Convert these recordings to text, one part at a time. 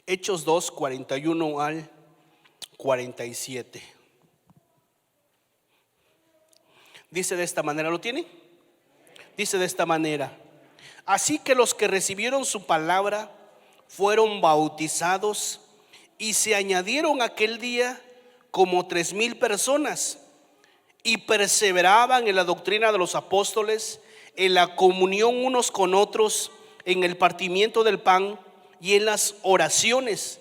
Hechos 2, 41 al 47. Dice de esta manera, ¿lo tiene? Dice de esta manera: así que los que recibieron su palabra fueron bautizados, y se añadieron aquel día como 3,000 personas, y perseveraban en la doctrina de los apóstoles, en la comunión unos con otros, en el partimiento del pan y en las oraciones.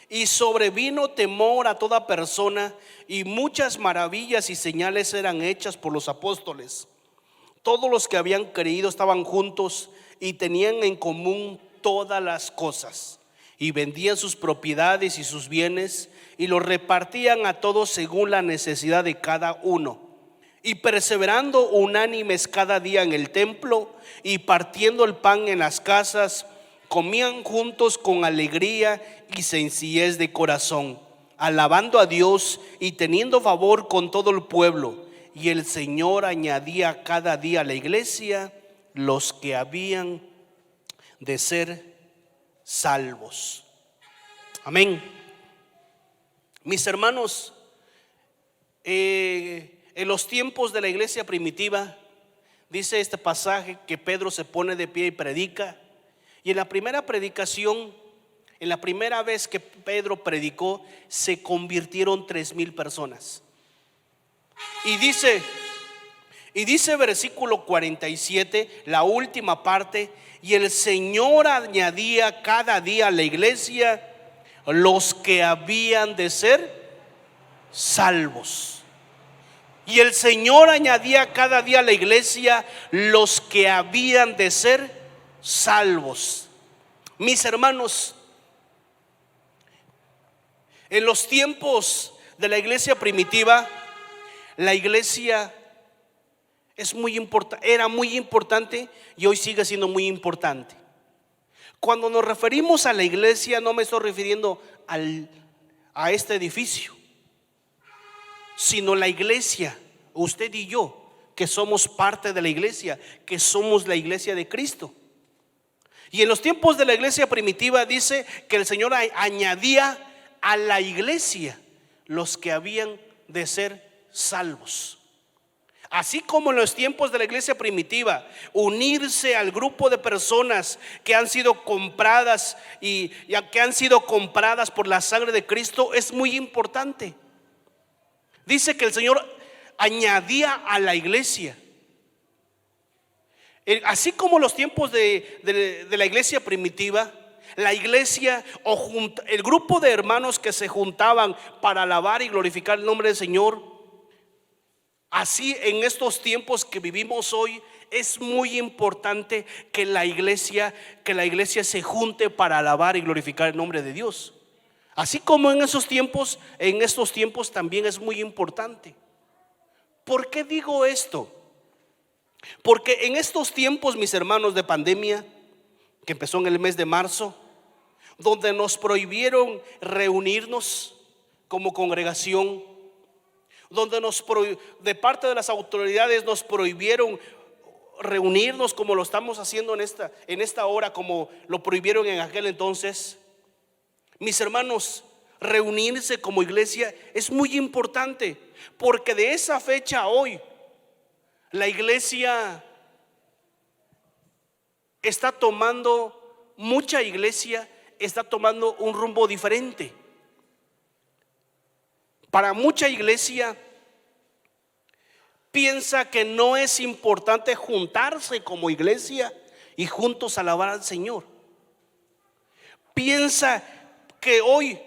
Y sobrevino temor a toda persona, y muchas maravillas y señales eran hechas por los apóstoles. Todos los que habían creído estaban juntos y tenían en común todas las cosas, y vendían sus propiedades y sus bienes y los repartían a todos según la necesidad de cada uno. Y perseverando unánimes cada día en el templo y partiendo el pan en las casas, comían juntos con alegría y sencillez de corazón, alabando a Dios y teniendo favor con todo el pueblo. Y el Señor añadía cada día a la iglesia los que habían de ser salvos. Amén. Mis hermanos, en los tiempos de la iglesia primitiva, dice este pasaje que Pedro se pone de pie y predica. Y en la primera predicación, en la primera vez que Pedro predicó, se convirtieron 3,000 personas. Y dice versículo 47, la última parte: y el Señor añadía cada día a la iglesia los que habían de ser salvos. Y el Señor añadía cada día a la iglesia los que habían de ser salvos. Mis hermanos, en los tiempos de la iglesia primitiva, la iglesia era muy importante y hoy sigue siendo muy importante. Cuando nos referimos a la iglesia, no me estoy refiriendo a este edificio, sino la iglesia, usted y yo, que somos parte de la iglesia, que somos la iglesia de Cristo. Y en los tiempos de la iglesia primitiva dice que el Señor añadía a la iglesia los que habían de ser salvos. Así como en los tiempos de la iglesia primitiva, unirse al grupo de personas que han sido compradas y que han sido compradas por la sangre de Cristo es muy importante. Dice que el Señor añadía a la iglesia. Así como los tiempos de la iglesia primitiva, la iglesia el grupo de hermanos que se juntaban para alabar y glorificar el nombre del Señor, así en estos tiempos que vivimos hoy es muy importante que la iglesia se junte para alabar y glorificar el nombre de Dios. Así como en estos tiempos también es muy importante. ¿Por qué digo esto? Porque en estos tiempos, mis hermanos, de pandemia, que empezó en el mes de marzo, donde nos prohibieron reunirnos como congregación, donde de parte de las autoridades nos prohibieron reunirnos como lo estamos haciendo en esta hora, como lo prohibieron en aquel entonces. Mis hermanos, reunirse como iglesia es muy importante, porque de esa fecha a hoy la iglesia mucha iglesia está tomando un rumbo diferente. Para mucha iglesia piensa que no es importante juntarse como iglesia y juntos alabar al Señor. Piensa que hoy,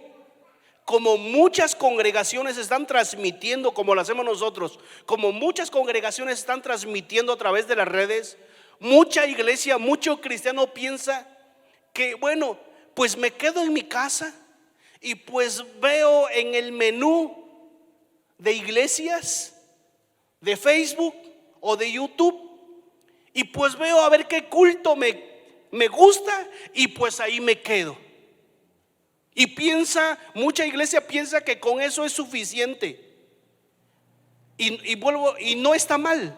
como muchas congregaciones están transmitiendo, como lo hacemos nosotros, como muchas congregaciones están transmitiendo a través de las redes, mucha iglesia, mucho cristiano piensa que bueno, pues me quedo en mi casa y pues veo en el menú de iglesias, de Facebook o de YouTube, y pues veo a ver qué culto me gusta y pues ahí me quedo. Y mucha iglesia piensa que con eso es suficiente. Y no está mal.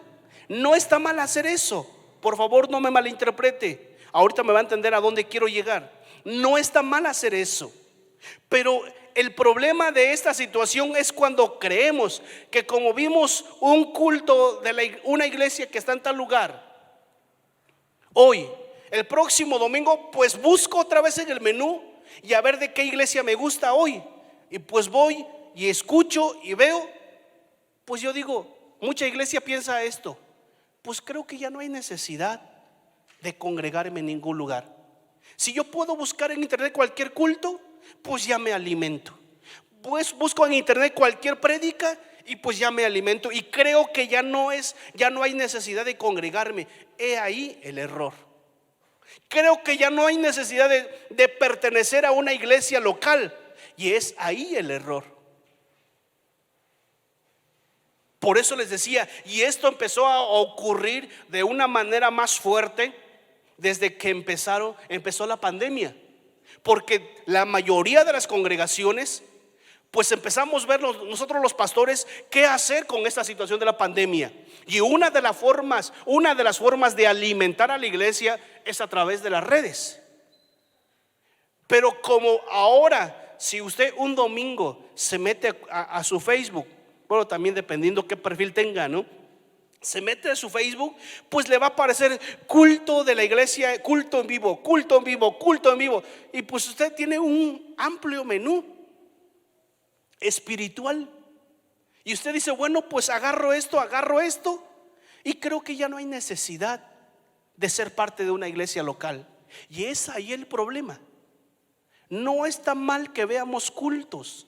No está mal hacer eso. Por favor, no me malinterprete. Ahorita me va a entender a dónde quiero llegar. No está mal hacer eso. Pero el problema de esta situación es cuando creemos que como vimos un culto de una iglesia que está en tal lugar, hoy, el próximo domingo, pues busco otra vez en el menú y a ver de qué iglesia me gusta hoy. Y pues voy y escucho y veo, pues yo digo, mucha iglesia piensa esto, pues creo que ya no hay necesidad de congregarme en ningún lugar. Si yo puedo buscar en internet cualquier culto, pues ya me alimento. Pues busco en internet cualquier prédica y pues ya me alimento. Y creo que ya no hay necesidad de congregarme. He ahí el error. Creo que ya no hay necesidad de pertenecer a una iglesia local. Y es ahí el error. Por eso les decía, y esto empezó a ocurrir de una manera más fuerte desde que empezó la pandemia. Porque la mayoría de las congregaciones, pues empezamos a ver nosotros los pastores qué hacer con esta situación de la pandemia. Y una de las formas de alimentar a la iglesia es a través de las redes. Pero como ahora, si usted un domingo se mete a su Facebook, bueno, también dependiendo qué perfil tenga, ¿no? Se mete a su Facebook, pues le va a aparecer culto de la iglesia, culto en vivo, culto en vivo, culto en vivo. Y pues usted tiene un amplio menú espiritual. Y usted dice, bueno, pues agarro esto, y creo que ya no hay necesidad de ser parte de una iglesia local. Y es ahí el problema. No está mal que veamos cultos.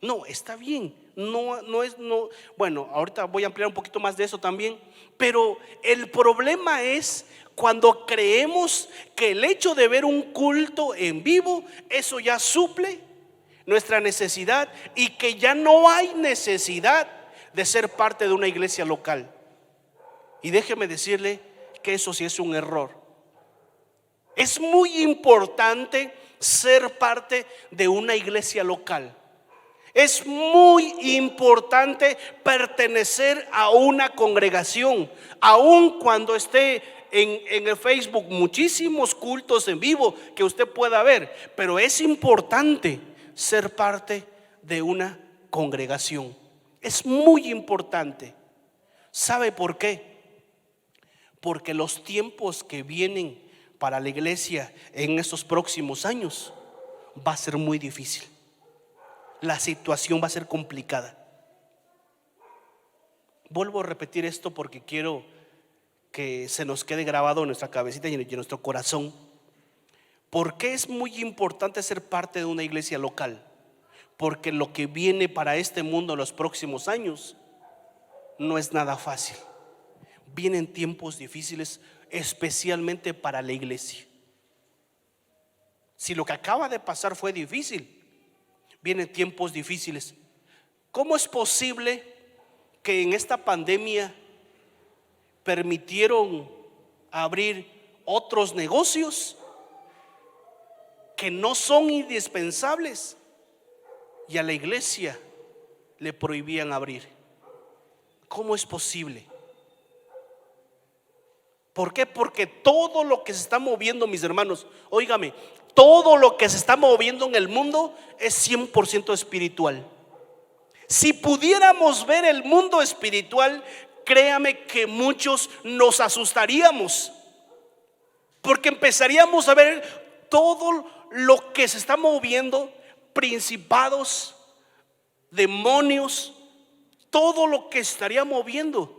No, está bien. No. Bueno, ahorita voy a ampliar un poquito más de eso también. Pero el problema es cuando creemos que el hecho de ver un culto en vivo, eso ya suple nuestra necesidad y que ya no hay necesidad de ser parte de una iglesia local. Y déjeme decirle que eso sí es un error. Es muy importante ser parte de una iglesia local. Es muy importante pertenecer a una congregación, aun cuando esté en el Facebook muchísimos cultos en vivo que usted pueda ver. Pero es importante ser parte de una congregación. Es muy importante. ¿Sabe por qué? Porque los tiempos que vienen para la iglesia en estos próximos años va a ser muy difícil. La situación va a ser complicada. Vuelvo a repetir esto porque quiero que se nos quede grabado en nuestra cabecita y en nuestro corazón. ¿Por qué es muy importante ser parte de una iglesia local? Porque lo que viene para este mundo en los próximos años no es nada fácil. Vienen tiempos difíciles, especialmente para la iglesia. Si lo que acaba de pasar fue difícil, vienen tiempos difíciles. ¿Cómo es posible que en esta pandemia permitieron abrir otros negocios que no son indispensables y a la iglesia le prohibían abrir? ¿Cómo es posible? ¿Por qué? Porque todo lo que se está moviendo, mis hermanos, óigame, todo lo que se está moviendo en el mundo es 100% espiritual. Si pudiéramos ver el mundo espiritual, créame que muchos nos asustaríamos, porque empezaríamos a ver todo lo que se está moviendo, principados, demonios, todo lo que estaría moviendo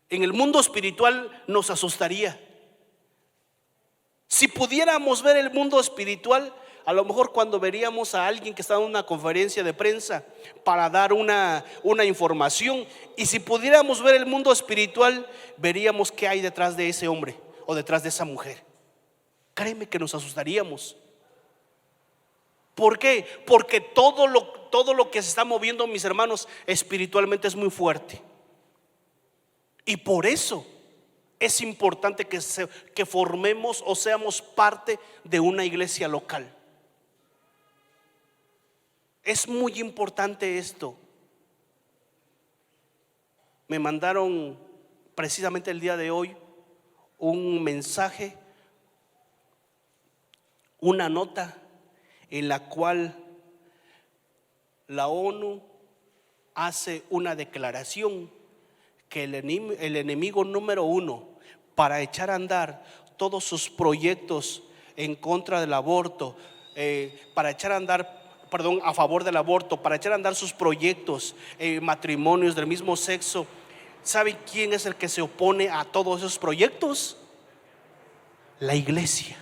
en el mundo espiritual nos asustaría. Si pudiéramos ver el mundo espiritual, a lo mejor cuando veríamos a alguien que está en una conferencia de prensa para dar una información, y si pudiéramos ver el mundo espiritual, veríamos qué hay detrás de ese hombre o detrás de esa mujer. Créeme que nos asustaríamos. ¿Por qué? Porque todo lo que se está moviendo, mis hermanos, espiritualmente es muy fuerte. Y por eso es importante que formemos o seamos parte de una iglesia local. Es muy importante esto. Me mandaron precisamente el día de hoy un mensaje, una nota en la cual la ONU hace una declaración que el enemigo número uno para echar a andar todos sus proyectos en contra del aborto, para echar a andar, perdón, a favor del aborto, para echar a andar sus proyectos, matrimonios del mismo sexo. ¿Sabe quién es el que se opone a todos esos proyectos? La iglesia.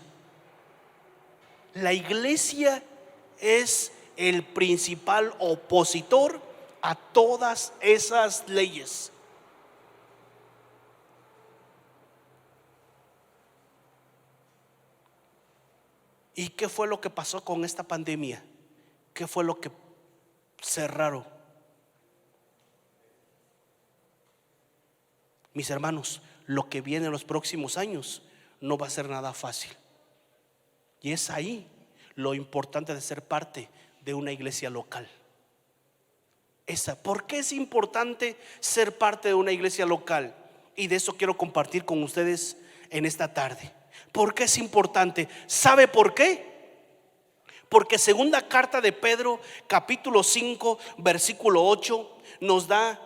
La iglesia es el principal opositor a todas esas leyes. ¿Y qué fue lo que pasó con esta pandemia? ¿Qué fue lo que cerraron? Mis hermanos, lo que viene en los próximos años no va a ser nada fácil. Y es ahí lo importante de ser parte de una iglesia local. ¿Por qué es importante ser parte de una iglesia local? Y de eso quiero compartir con ustedes en esta tarde. ¿Por qué es importante? ¿Sabe por qué? Porque segunda carta de Pedro, capítulo 5, versículo 8, nos da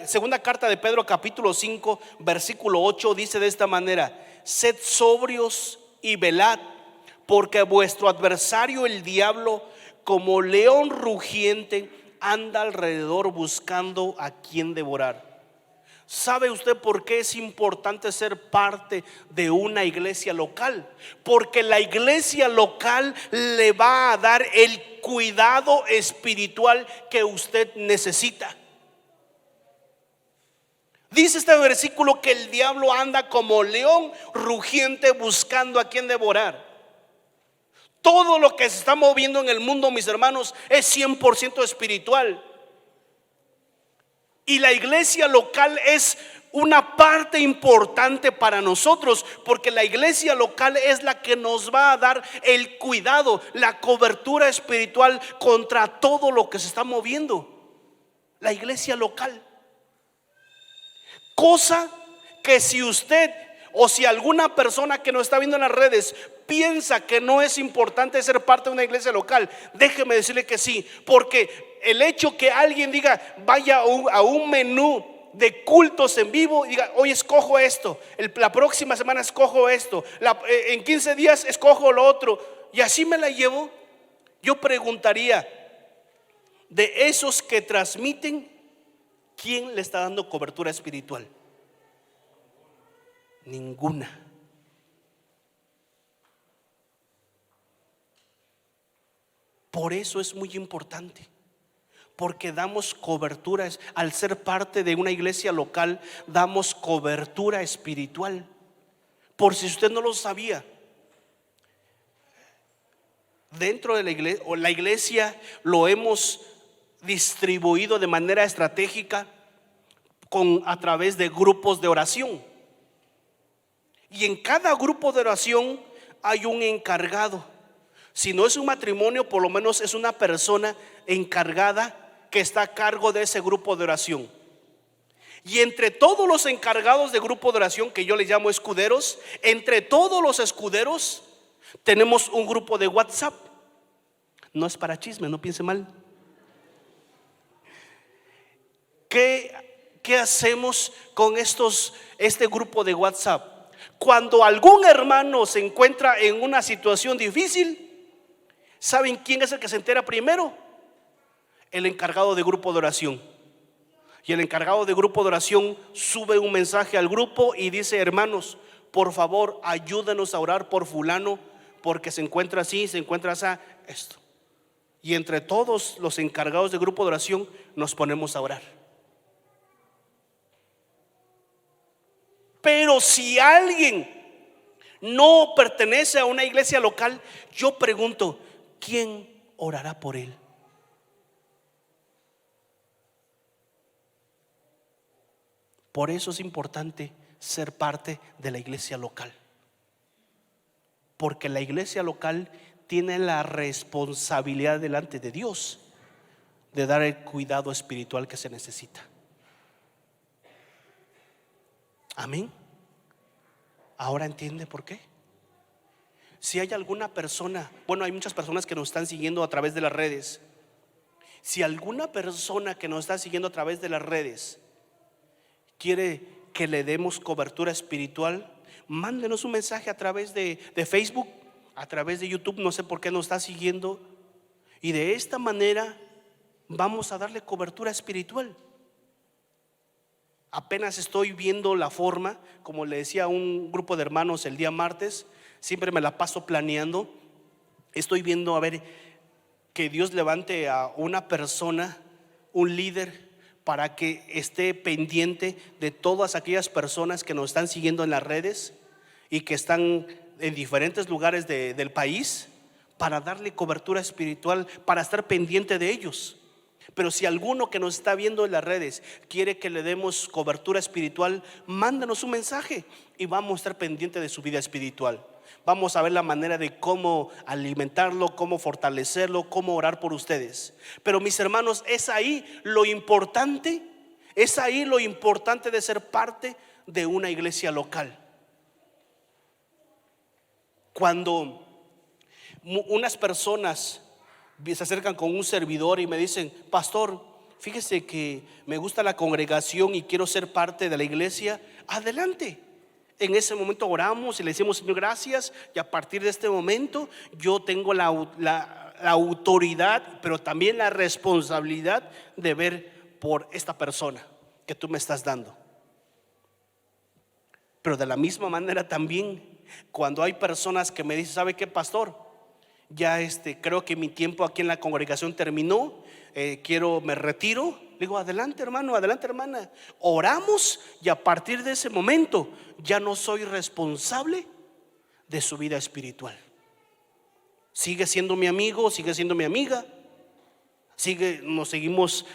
segunda carta de Pedro, capítulo 5, versículo 8, dice de esta manera: sed sobrios y velad, porque vuestro adversario el diablo, como león rugiente, anda alrededor buscando a quien devorar. ¿Sabe usted por qué es importante ser parte de una iglesia local? Porque la iglesia local le va a dar el cuidado espiritual que usted necesita. Dice este versículo que el diablo anda como león rugiente buscando a quien devorar. Todo lo que se está moviendo en el mundo, mis hermanos, es 100% espiritual. Y la iglesia local es una parte importante para nosotros, porque la iglesia local es la que nos va a dar el cuidado, la cobertura espiritual contra todo lo que se está moviendo. La iglesia local. Cosa que si usted o si alguna persona que nos está viendo en las redes piensa que no es importante ser parte de una iglesia local, déjeme decirle que sí. Porque el hecho que alguien diga vaya a un menú de cultos en vivo y diga hoy escojo esto, la próxima semana escojo esto, en 15 días escojo lo otro, y así me la llevo, yo preguntaría, de esos que transmiten, ¿quién le está dando cobertura espiritual? Ninguna. Por eso es muy importante, porque damos coberturas. Al ser parte de una iglesia local, damos cobertura espiritual. Por si usted no lo sabía, dentro de la iglesia lo hemos distribuido de manera estratégica a través de grupos de oración. Y en cada grupo de oración hay un encargado. Si no es un matrimonio, por lo menos es una persona encargada que está a cargo de ese grupo de oración. Y entre todos los encargados de grupo de oración, que yo les llamo escuderos, entre todos los escuderos tenemos un grupo de WhatsApp. No es para chisme, no piense mal. ¿Qué hacemos con este grupo de WhatsApp? Cuando algún hermano se encuentra en una situación difícil, ¿saben quién es el que se entera primero? El encargado de grupo de oración. Y el encargado de grupo de oración sube un mensaje al grupo y dice: hermanos, por favor ayúdenos a orar por fulano, porque se encuentra así, se encuentra así, esto. Y entre todos los encargados de grupo de oración nos ponemos a orar. Pero si alguien no pertenece a una iglesia local, yo pregunto, ¿quién orará por él? Por eso es importante ser parte de la iglesia local, porque la iglesia local tiene la responsabilidad delante de Dios de dar el cuidado espiritual que se necesita. Amén. ¿Ahora entiende por qué? Si hay alguna persona, bueno, hay muchas personas que nos están siguiendo a través de las redes. Si alguna persona que nos está siguiendo a través de las redes quiere que le demos cobertura espiritual, mándenos un mensaje a través de Facebook, a través de YouTube, no sé por qué nos está siguiendo. Y de esta manera vamos a darle cobertura espiritual. Apenas estoy viendo la forma, como le decía a un grupo de hermanos el día martes, siempre me la paso planeando. Estoy viendo a ver que Dios levante a una persona, un líder, para que esté pendiente de todas aquellas personas que nos están siguiendo en las redes y que están en diferentes lugares del país, para darle cobertura espiritual, para estar pendiente de ellos. Pero si alguno que nos está viendo en las redes quiere que le demos cobertura espiritual, mándanos un mensaje y vamos a estar pendiente de su vida espiritual. Vamos a ver la manera de cómo alimentarlo, cómo fortalecerlo, cómo orar por ustedes. Pero mis hermanos, es ahí lo importante de ser parte de una iglesia local. Cuando unas personas se acercan con un servidor y me dicen: pastor, fíjese que me gusta la congregación y quiero ser parte de la iglesia, adelante. En ese momento oramos y le decimos: Señor, gracias, y a partir de este momento yo tengo la autoridad, pero también la responsabilidad de ver por esta persona que tú me estás dando. Pero de la misma manera también, cuando hay personas que me dicen: ¿sabe qué, pastor? Ya creo que mi tiempo aquí en la congregación terminó, me retiro. Le digo: adelante, hermano, adelante, hermana. Oramos y a partir de ese momento ya no soy responsable de su vida espiritual. Sigue siendo mi amigo, sigue siendo mi amiga. Nos seguimos,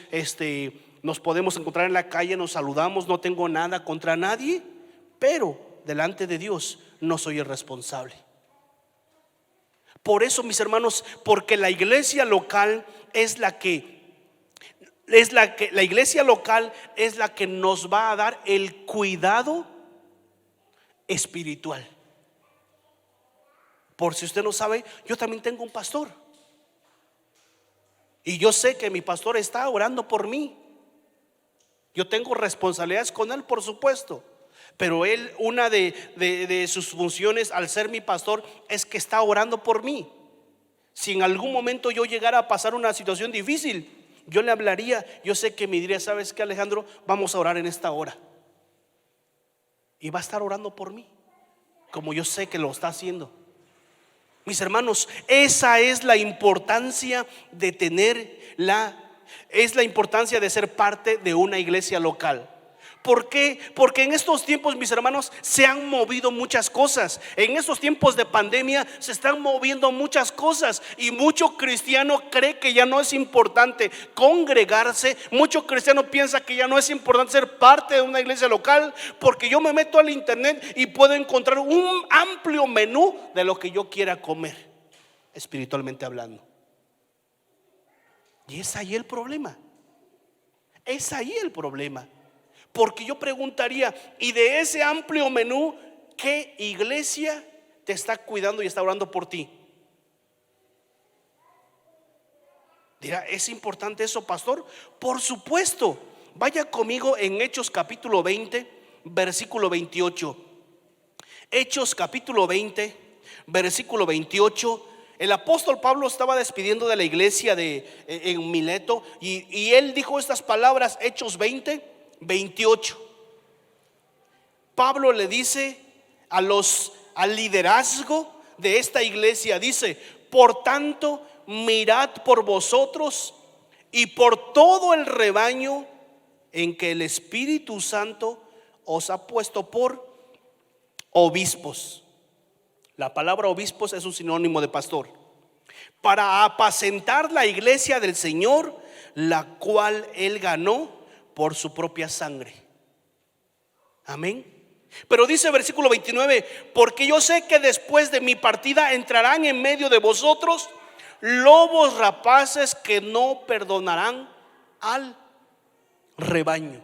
nos podemos encontrar en la calle, nos saludamos, no tengo nada contra nadie, pero delante de Dios no soy el responsable. Por eso, mis hermanos, porque la iglesia local la iglesia local es la que nos va a dar el cuidado espiritual. Por si usted no sabe, yo también tengo un pastor. Y yo sé que mi pastor está orando por mí. Yo tengo responsabilidades con él, por supuesto. Pero él, una de sus funciones al ser mi pastor es que está orando por mí. Si en algún momento yo llegara a pasar una situación difícil, yo le hablaría. Yo sé que me diría: ¿sabes qué, Alejandro? Vamos a orar en esta hora. Y va a estar orando por mí, como yo sé que lo está haciendo. Mis hermanos, esa es la importancia de es la importancia de ser parte de una iglesia local. ¿Por qué? Porque en estos tiempos, mis hermanos, se han movido muchas cosas. En estos tiempos de pandemia se están moviendo muchas cosas. Y mucho cristiano cree que ya no es importante congregarse. Mucho cristiano piensa que ya no es importante ser parte de una iglesia local, porque yo me meto al internet y puedo encontrar un amplio menú de lo que yo quiera comer, espiritualmente hablando. Y es ahí el problema. Es ahí el problema. Porque yo preguntaría: ¿y de ese amplio menú, qué iglesia te está cuidando y está orando por ti? Dirá: ¿es importante eso, pastor? Por supuesto. Vaya conmigo en Hechos capítulo 20, versículo 28. Hechos capítulo 20, versículo 28. El apóstol Pablo estaba despidiendo de la iglesia en Mileto, y él dijo estas palabras. Hechos 20, 28. Pablo le dice al liderazgo de esta iglesia, dice: por tanto, mirad por vosotros y por todo el rebaño en que el Espíritu Santo os ha puesto por obispos. La palabra obispos es un sinónimo de pastor, para apacentar la iglesia del Señor, la cual él ganó por su propia sangre. Amén. Pero dice versículo 29: porque yo sé que después de mi partida entrarán en medio de vosotros lobos rapaces que no perdonarán al rebaño.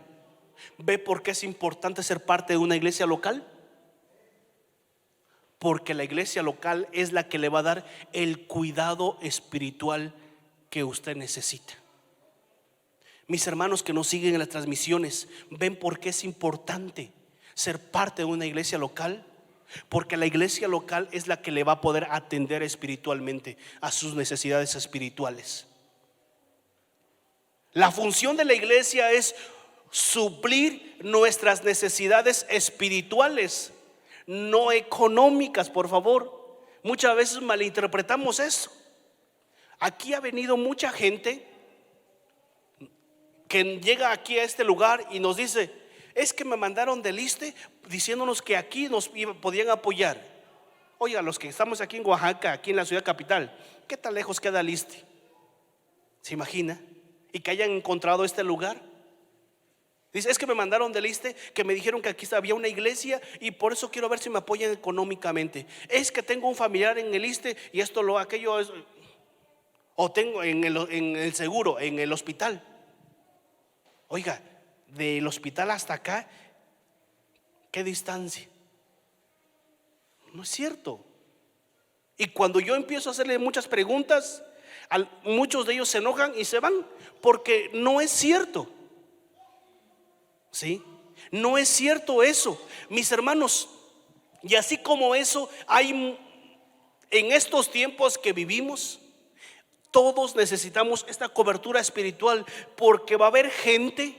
¿Ve por qué es importante ser parte de una iglesia local? porque la iglesia local es la que le va a dar el cuidado espiritual que usted necesita. Mis hermanos que nos siguen en las transmisiones, ¿ven por qué es importante ser parte de una iglesia local? Porque la iglesia local es la que le va a poder atender espiritualmente a sus necesidades espirituales. La función de la iglesia es suplir nuestras necesidades espirituales, no económicas, por favor. Muchas veces malinterpretamos eso. Aquí ha venido mucha gente que llega aquí a este lugar y nos dice: es que me mandaron del ISSSTE diciéndonos que aquí nos podían apoyar. Oiga, los que estamos aquí en Oaxaca, aquí en la ciudad capital, ¿qué tan lejos queda el ISSSTE? ¿Se imagina? Y que hayan encontrado este lugar. Dice: es que me mandaron del ISSSTE, que me dijeron que aquí había una iglesia y por eso quiero ver si me apoyan económicamente. Es que tengo un familiar en el ISSSTE y esto lo aquello es, o tengo en el seguro, en el hospital. Oiga, del hospital hasta acá, ¿qué distancia? No es cierto. Y cuando yo empiezo a hacerle muchas preguntas, muchos de ellos se enojan y se van, porque no es cierto. ¿Sí? No es cierto eso, mis hermanos. Y así como eso, hay en estos tiempos que vivimos, todos necesitamos esta cobertura espiritual, porque va a haber gente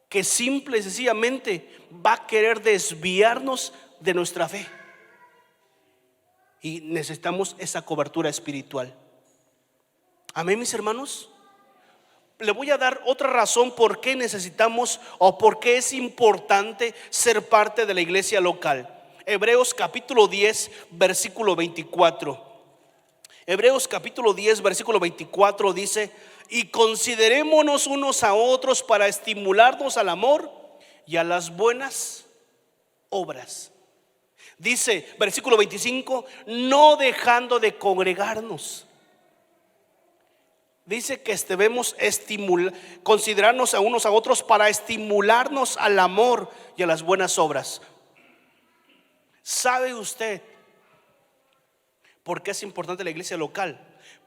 que simple y sencillamente va a querer desviarnos de nuestra fe. Y necesitamos esa cobertura espiritual. Amén, mis hermanos. Le voy a dar otra razón por qué necesitamos o por qué es importante ser parte de la iglesia local. Hebreos capítulo 10 versículo 24. Hebreos capítulo 10 versículo 24 dice: y considerémonos unos a otros para estimularnos al amor y a las buenas obras. Dice versículo 25: no dejando de congregarnos. Dice que debemos considerarnos a unos a otros para estimularnos al amor y a las buenas obras. ¿Sabe usted por qué es importante la iglesia local?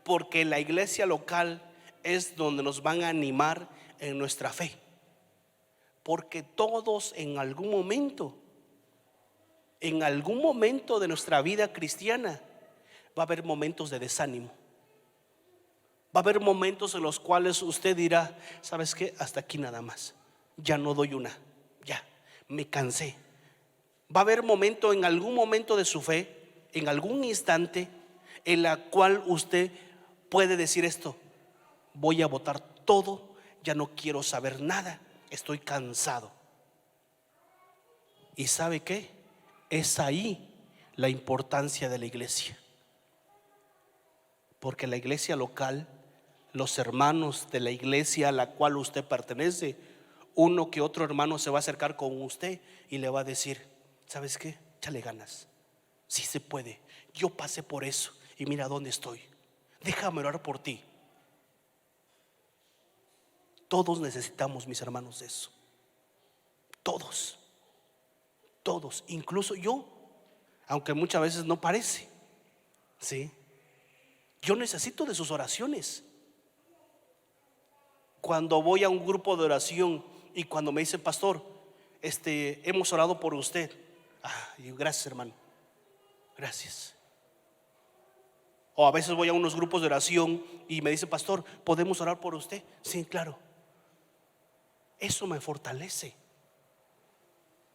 Porque la iglesia local es donde nos van a animar en nuestra fe. Porque todos en algún momento de nuestra vida cristiana va a haber momentos de desánimo. Va a haber momentos en los cuales usted dirá: ¿sabes qué? Hasta aquí nada más. Ya no doy una. Ya, me cansé. Va a haber momento, en algún momento de su fe, en algún instante, en la cual usted puede decir esto: voy a botar todo, ya no quiero saber nada, estoy cansado. ¿Y sabe qué? Es ahí la importancia de la iglesia. Porque la iglesia local, los hermanos de la iglesia a la cual usted pertenece, uno que otro hermano se va a acercar con usted y le va a decir: ¿sabes qué? Échale ganas, sí se puede, yo pasé por eso y mira dónde estoy, déjame orar por ti. Todos necesitamos, mis hermanos, eso. Todos, incluso yo, aunque muchas veces no parece, ¿sí? Yo necesito de sus oraciones. Cuando voy a un grupo de oración y cuando me dicen: pastor, hemos orado por usted. Digo: gracias, hermano, gracias. O a veces voy a unos grupos de oración y me dicen: pastor, ¿podemos orar por usted? Sí, claro. Eso me fortalece.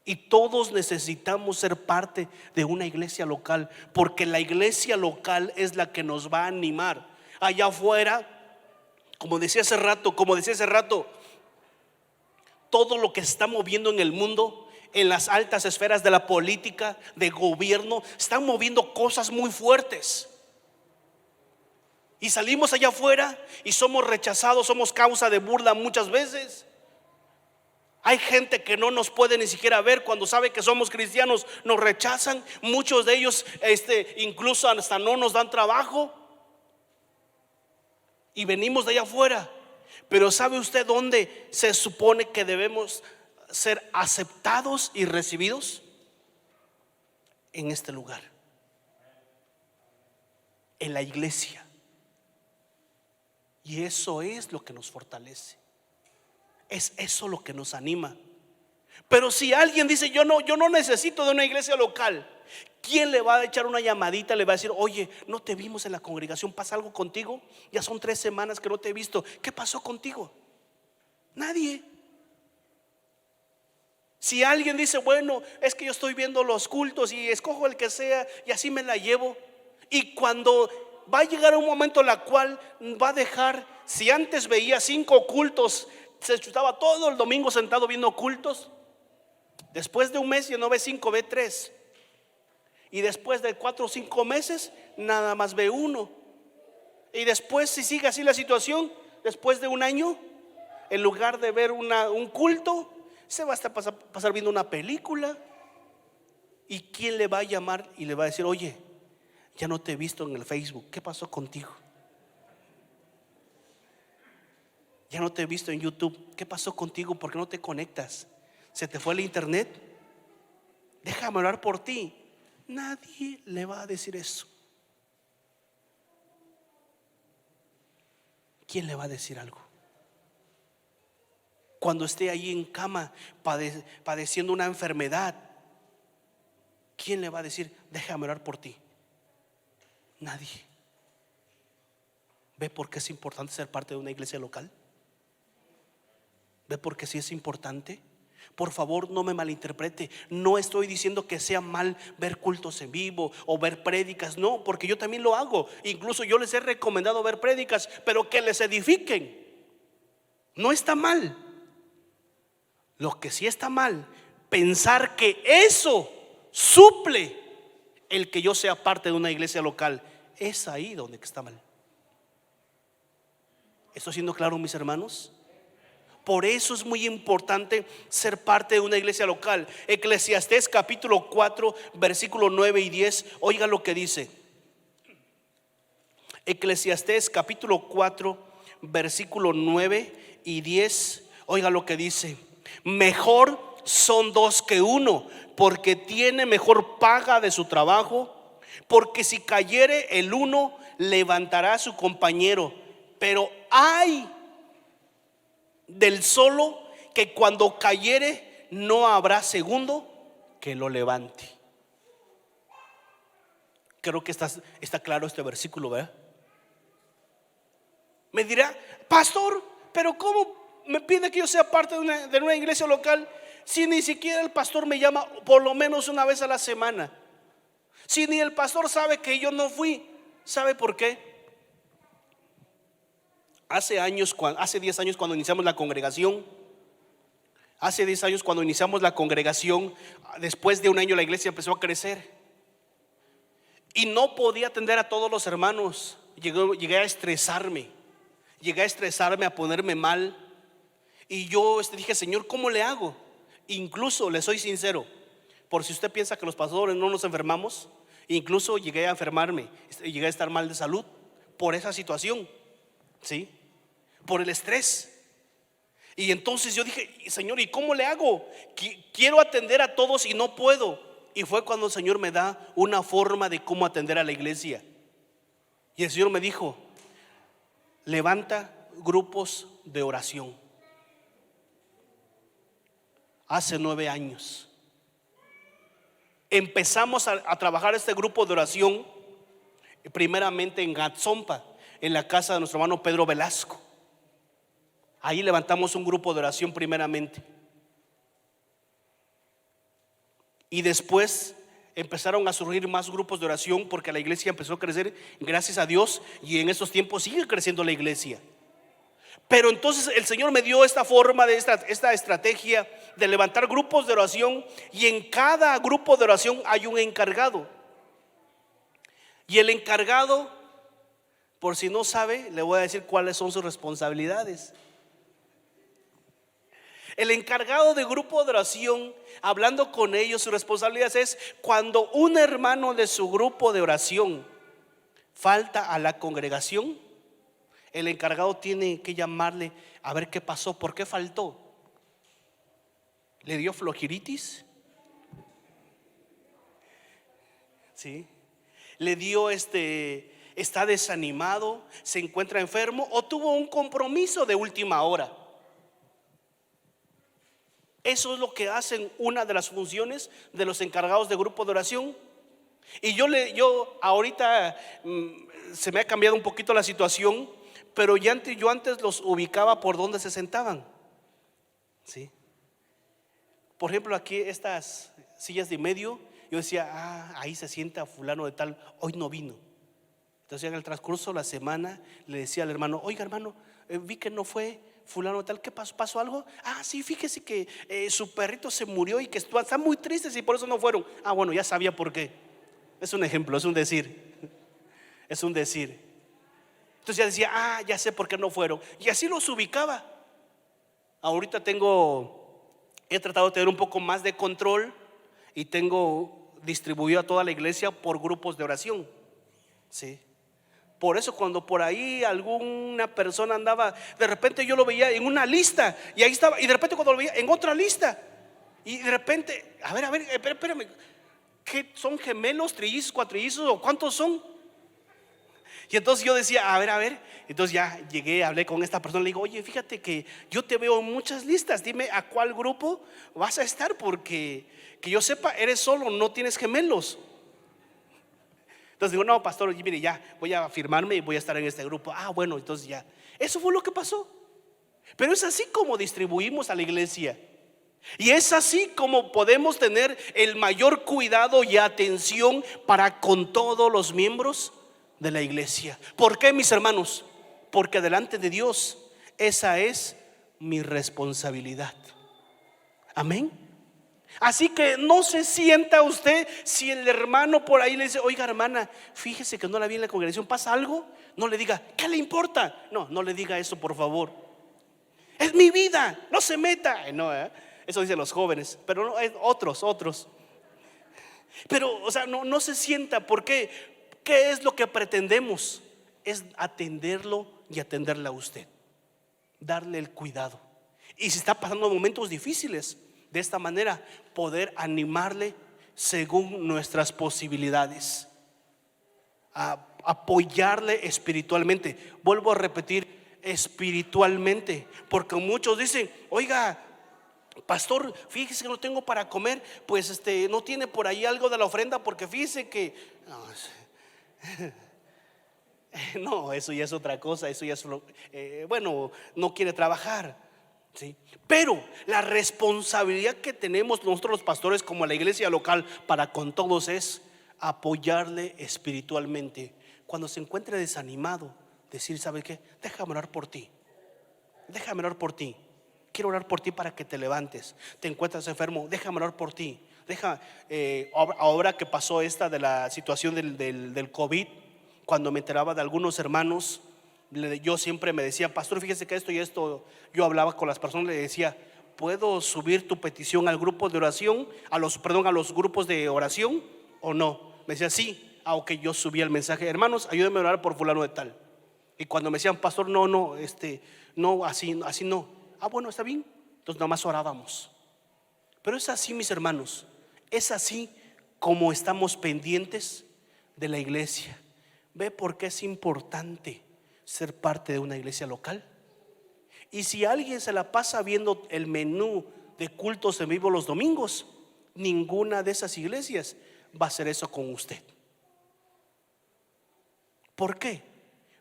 Y todos necesitamos ser parte de una iglesia local, porque la iglesia local es la que nos va a animar. Allá afuera, como decía hace rato, todo lo que se está moviendo en el mundo, en las altas esferas de la política, de gobierno, están moviendo cosas muy fuertes. Y salimos allá afuera y somos rechazados, somos causa de burla muchas veces. Hay gente que no nos puede ni siquiera ver cuando sabe que somos cristianos, nos rechazan. Muchos de ellos incluso hasta no nos dan trabajo. Y venimos de allá afuera. Pero ¿sabe usted dónde se supone que debemos ser aceptados y recibidos? en este lugar, en la iglesia. Y eso es lo que nos fortalece. Es eso lo que nos anima. Pero si alguien dice yo no necesito de una iglesia local, ¿quién le va a echar una llamadita? Le va a decir: oye, no te vimos en la congregación, ¿pasa algo contigo? Ya son 3 semanas que no te he visto, ¿qué pasó contigo? Nadie. Si alguien dice: bueno, es que yo estoy viendo los cultos y escojo el que sea y así me la llevo, y cuando va a llegar un momento en la cual va a dejar, si antes veía 5 cultos, se estaba todo el domingo sentado viendo cultos, después de un mes ya no ve 5, ve 3, y después de 4 o 5 meses nada más ve 1, y después, si sigue así la situación, después de un año, en lugar de ver un culto, se va a estar pasar viendo una película. ¿Y quién le va a llamar y le va a decir: oye, ya no te he visto en el Facebook, ¿qué pasó contigo? Ya no te he visto en YouTube, ¿qué pasó contigo? ¿Por qué no te conectas? ¿Se te fue el internet? Déjame orar por ti. Nadie le va a decir eso. ¿Quién le va a decir algo? Cuando esté ahí en cama padeciendo una enfermedad, ¿quién le va a decir: déjame orar por ti? Nadie. ¿Ve por qué es importante ser parte de una iglesia local? ¿Ve por qué sí es importante? Por favor, no me malinterprete. No estoy diciendo que sea mal ver cultos en vivo o ver prédicas. No, porque yo también lo hago. Incluso yo les he recomendado ver prédicas, pero que les edifiquen. No está mal. Lo que sí está mal, pensar que eso suple el que yo sea parte de una iglesia local. Es ahí donde está mal. ¿Estoy siendo claro, mis hermanos? Por eso es muy importante ser parte de una iglesia local. Eclesiastés capítulo 4 versículo 9 y 10. Oiga lo que dice. Eclesiastés capítulo 4 versículo 9 y 10. Oiga lo que dice: mejor son 2 que 1, porque tiene mejor paga de su trabajo. Porque si cayere el uno, levantará a su compañero. Pero ay del solo, que cuando cayere no habrá segundo que lo levante. Creo que está claro este versículo, ¿verdad? Me dirá: pastor, pero ¿cómo me pide que yo sea parte de una iglesia local si ni siquiera el pastor me llama por lo menos una vez a la semana? Si ni el pastor sabe que yo no fui. ¿Sabe por qué? Hace 10 años cuando iniciamos la congregación, después de un año la iglesia empezó a crecer y no podía atender a todos los hermanos. Llegué a estresarme, a ponerme mal. Y yo dije: Señor, ¿cómo le hago? Incluso le soy sincero, por si usted piensa que los pastores no nos enfermamos, incluso llegué a enfermarme, llegué a estar mal de salud por esa situación, ¿sí? Por el estrés. Y entonces yo dije: Señor, ¿y cómo le hago? Quiero atender a todos y no puedo. Y fue cuando el Señor me da una forma de cómo atender a la iglesia. Y el Señor me dijo: levanta grupos de oración. Hace 9 años empezamos a trabajar este grupo de oración, primeramente en Gatzompa, en la casa de nuestro hermano Pedro Velasco. Ahí levantamos un grupo de oración primeramente. Y después empezaron a surgir más grupos de oración, porque la iglesia empezó a crecer, gracias a Dios. Y en estos tiempos sigue creciendo la iglesia. Pero entonces el Señor me dio esta forma, de esta estrategia de levantar grupos de oración. Y en cada grupo de oración hay un encargado. Y el encargado, por si no sabe, le voy a decir cuáles son sus responsabilidades. El encargado de grupo de oración, hablando con ellos, su responsabilidad es: cuando un hermano de su grupo de oración falta a la congregación, el encargado tiene que llamarle a ver qué pasó, por qué faltó. ¿Le dio flojiritis? ¿sí? Le dio está desanimado, se encuentra enfermo o tuvo un compromiso de última hora. Eso es lo que hacen una de las funciones de los encargados de grupo de oración. Y yo ahorita se me ha cambiado un poquito la situación, pero yo antes los ubicaba por donde se sentaban, ¿sí? Por ejemplo, aquí estas sillas de medio, yo decía, ahí se sienta fulano de tal, hoy no vino. Entonces en el transcurso de la semana le decía al hermano, oiga hermano, vi que no fue fulano de tal, ¿qué pasó? ¿Pasó algo? Sí, fíjese que su perrito se murió y que están muy tristes y por eso no fueron. Bueno, ya sabía por qué. Es un ejemplo, es un decir. Es un decir. Entonces ya decía, ya sé por qué no fueron. Y así los ubicaba. Ahorita he tratado de tener un poco más de control y tengo distribuido a toda la iglesia por grupos de oración, ¿sí? Por eso cuando por ahí alguna persona andaba, de repente yo lo veía en una lista y ahí estaba, y de repente cuando lo veía en otra lista, y de repente, a ver, espérame, ¿qué son gemelos, trillizos, cuatrillizos o cuántos son? Y entonces yo decía, a ver, entonces ya llegué, hablé con esta persona, le digo, oye, fíjate que yo te veo en muchas listas, dime a cuál grupo vas a estar, porque que yo sepa, eres solo, no tienes gemelos. Entonces digo, no, pastor, mire, ya voy a firmarme y voy a estar en este grupo. Bueno, entonces ya, eso fue lo que pasó. Pero es así como distribuimos a la iglesia. Y es así como podemos tener el mayor cuidado y atención para con todos los miembros de la iglesia. ¿Por qué, mis hermanos? Porque delante de Dios esa es mi responsabilidad. Amén. Así que no se sienta usted si el hermano por ahí le dice, oiga hermana, fíjese que no la vi en la congregación, ¿pasa algo? No le diga, ¿qué le importa? No le diga eso, por favor. Es mi vida, no se meta. No, eso dicen los jóvenes, pero no, es otros. Pero, o sea, no se sienta. ¿Por qué? ¿Qué es lo que pretendemos? Es atenderlo y atenderle a usted, darle el cuidado. Y si está pasando momentos difíciles, de esta manera poder animarle según nuestras posibilidades, a apoyarle espiritualmente. Vuelvo a repetir, espiritualmente, porque muchos dicen, oiga pastor, fíjese que no tengo para comer, pues no tiene por ahí algo de la ofrenda, porque fíjese que no, eso ya es otra cosa, eso ya es no quiere trabajar, ¿sí? Pero la responsabilidad que tenemos nosotros los pastores como la iglesia local para con todos es apoyarle espiritualmente. Cuando se encuentre desanimado, decir, ¿sabe qué? Déjame orar por ti, quiero orar por ti para que te levantes. Te encuentras enfermo, déjame orar por ti. Ahora que pasó esta de la situación del COVID, cuando me enteraba de algunos hermanos, yo siempre me decía, pastor, fíjese que esto y esto. Yo hablaba con las personas, le decía, ¿puedo subir tu petición al grupo de oración, a los grupos de oración o no? Me decía, sí. Ok, yo subía el mensaje, hermanos, ayúdenme a orar por fulano de tal. Y cuando me decían, pastor, no, así no. Bueno, está bien. Entonces nada más orábamos. Pero es así, mis hermanos, es así como estamos pendientes de la iglesia. ¿Ve por qué es importante ser parte de una iglesia local? Y si alguien se la pasa viendo el menú de cultos en vivo los domingos, ninguna de esas iglesias va a hacer eso con usted. ¿Por qué?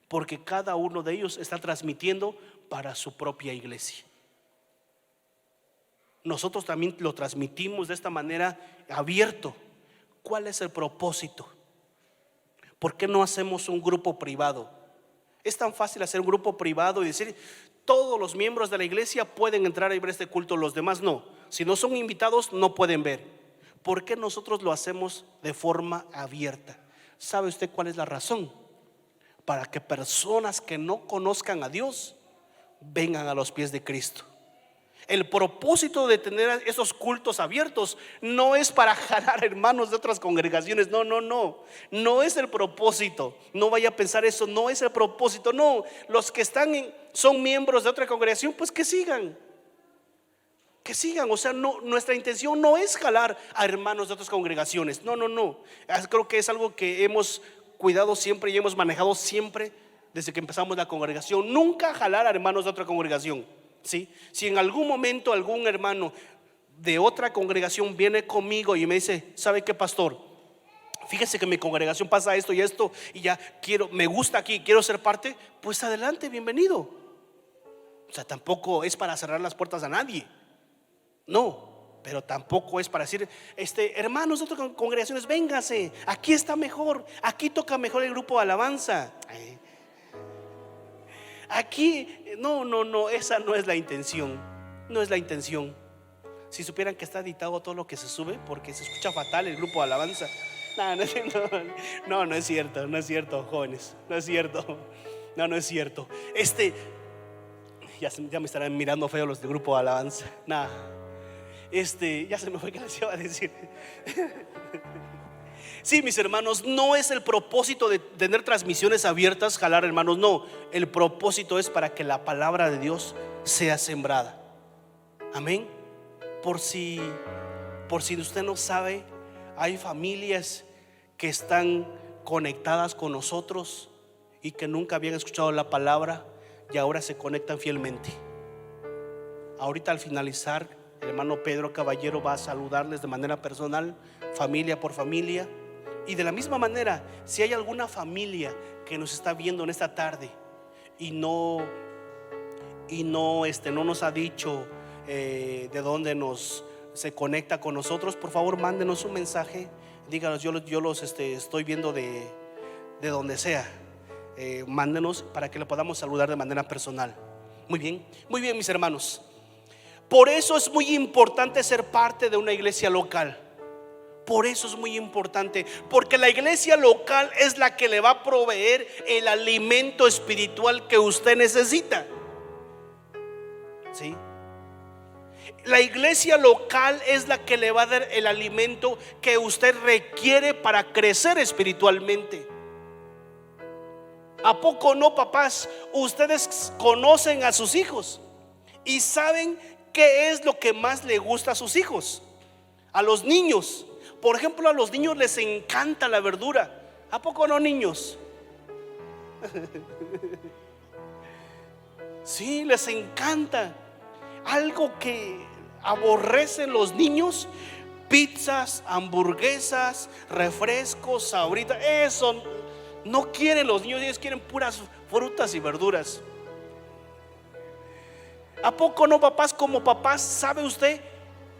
Porque cada uno de ellos está transmitiendo para su propia iglesia. Nosotros también lo transmitimos de esta manera abierto. ¿Cuál es el propósito? ¿Por qué no hacemos un grupo privado? Es tan fácil hacer un grupo privado y decir, todos los miembros de la iglesia pueden entrar y ver este culto, los demás no. Si no son invitados, no pueden ver. ¿Por qué nosotros lo hacemos de forma abierta? ¿Sabe usted cuál es la razón? Para que personas que no conozcan a Dios vengan a los pies de Cristo. El propósito de tener esos cultos abiertos no es para jalar hermanos de otras congregaciones. No es el propósito. No vaya a pensar eso, no es el propósito. No, los que son miembros de otra congregación, pues que sigan. que sigan. O sea, no, nuestra intención no es jalar a hermanos de otras congregaciones. No, no, no. Creo que es algo que hemos cuidado siempre y hemos manejado siempre desde que empezamos la congregación. Nunca jalar a hermanos de otra congregación, ¿sí? Si en algún momento algún hermano de otra congregación viene conmigo y me dice: ¿sabe qué, pastor? Fíjese que en mi congregación pasa esto y esto, y ya me gusta aquí, quiero ser parte. Pues adelante, bienvenido. O sea, tampoco es para cerrar las puertas a nadie. No, pero tampoco es para decir: hermanos de otras congregaciones, véngase, aquí está mejor, aquí toca mejor el grupo de alabanza. Aquí, no, esa no es la intención. No es la intención. Si supieran que está editado todo lo que se sube, porque se escucha fatal el grupo de alabanza. No es cierto, no es cierto, jóvenes, no es cierto. No es cierto. Ya me estarán mirando feo los del grupo de alabanza. Ya se me fue que les iba a decir. Sí, mis hermanos, no es el propósito de tener transmisiones abiertas, jalar hermanos, no. El propósito es para que la palabra de Dios sea sembrada. Amén. Por si usted no sabe, hay familias que están conectadas con nosotros y que nunca habían escuchado la palabra y ahora se conectan fielmente. Ahorita al finalizar, el hermano Pedro Caballero va a saludarles de manera personal, familia por familia. Y de la misma manera, si hay alguna familia que nos está viendo en esta tarde y no nos ha dicho de dónde se conecta con nosotros, por favor mándenos un mensaje. Díganos: yo los estoy viendo de donde sea. Mándenos para que le podamos saludar de manera personal. Muy bien, mis hermanos. Por eso es muy importante ser parte de una iglesia local. Por eso es muy importante, porque la iglesia local es la que le va a proveer el alimento espiritual que usted necesita. ¿Sí? La iglesia local es la que le va a dar el alimento que usted requiere para crecer espiritualmente. ¿A poco no, papás? Ustedes conocen a sus hijos y saben qué es lo que más le gusta a sus hijos. A los niños, por ejemplo, a los niños les encanta la verdura. ¿A poco no, niños? Sí, les encanta. Algo que aborrecen los niños: pizzas, hamburguesas, refrescos, sabritas. Eso no quieren los niños, ellos quieren puras frutas y verduras. ¿A poco no, papás? Como papás, ¿sabe usted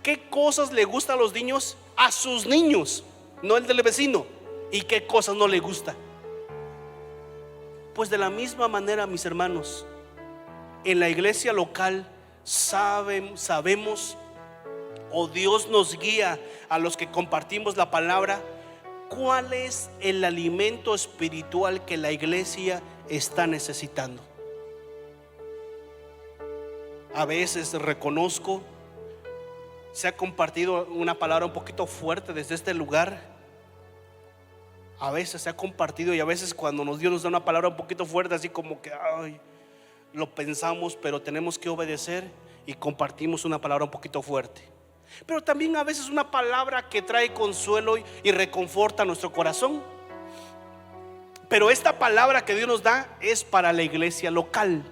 qué cosas le gustan a los niños? A sus niños, no el del vecino. ¿Y qué cosas no le gusta? Pues de la misma manera, mis hermanos, en la iglesia local sabemos, o Dios nos guía a los que compartimos la palabra, cuál es el alimento espiritual que la iglesia está necesitando. A veces reconozco, se ha compartido una palabra un poquito fuerte desde este lugar. A veces se ha compartido, y a veces cuando Dios nos da una palabra un poquito fuerte, así como que lo pensamos, pero tenemos que obedecer y compartimos una palabra un poquito fuerte. Pero también a veces una palabra que trae consuelo y reconforta nuestro corazón. Pero esta palabra que Dios nos da es para la iglesia local.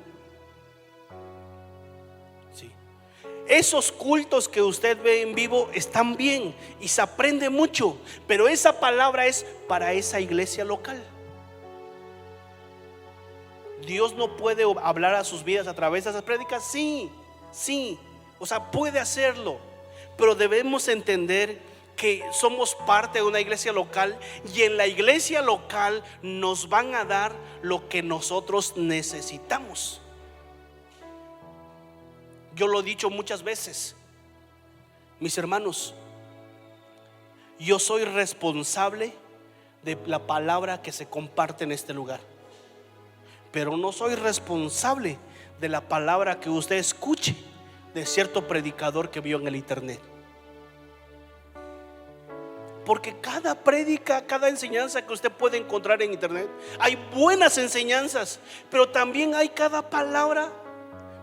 Sí. Esos cultos que usted ve en vivo están bien y se aprende mucho, pero esa palabra es para esa iglesia local. Dios no puede hablar a sus vidas a través de esas prédicas. Sí, o sea, puede hacerlo, pero debemos entender que somos parte de una iglesia local, y en la iglesia local nos van a dar lo que nosotros necesitamos. Yo lo he dicho muchas veces, mis hermanos, yo soy responsable de la palabra que se comparte en este lugar, pero no soy responsable de la palabra que usted escuche de cierto predicador que vio en el internet. Porque cada prédica, cada enseñanza que usted puede encontrar en internet, hay buenas enseñanzas, pero también hay cada palabra,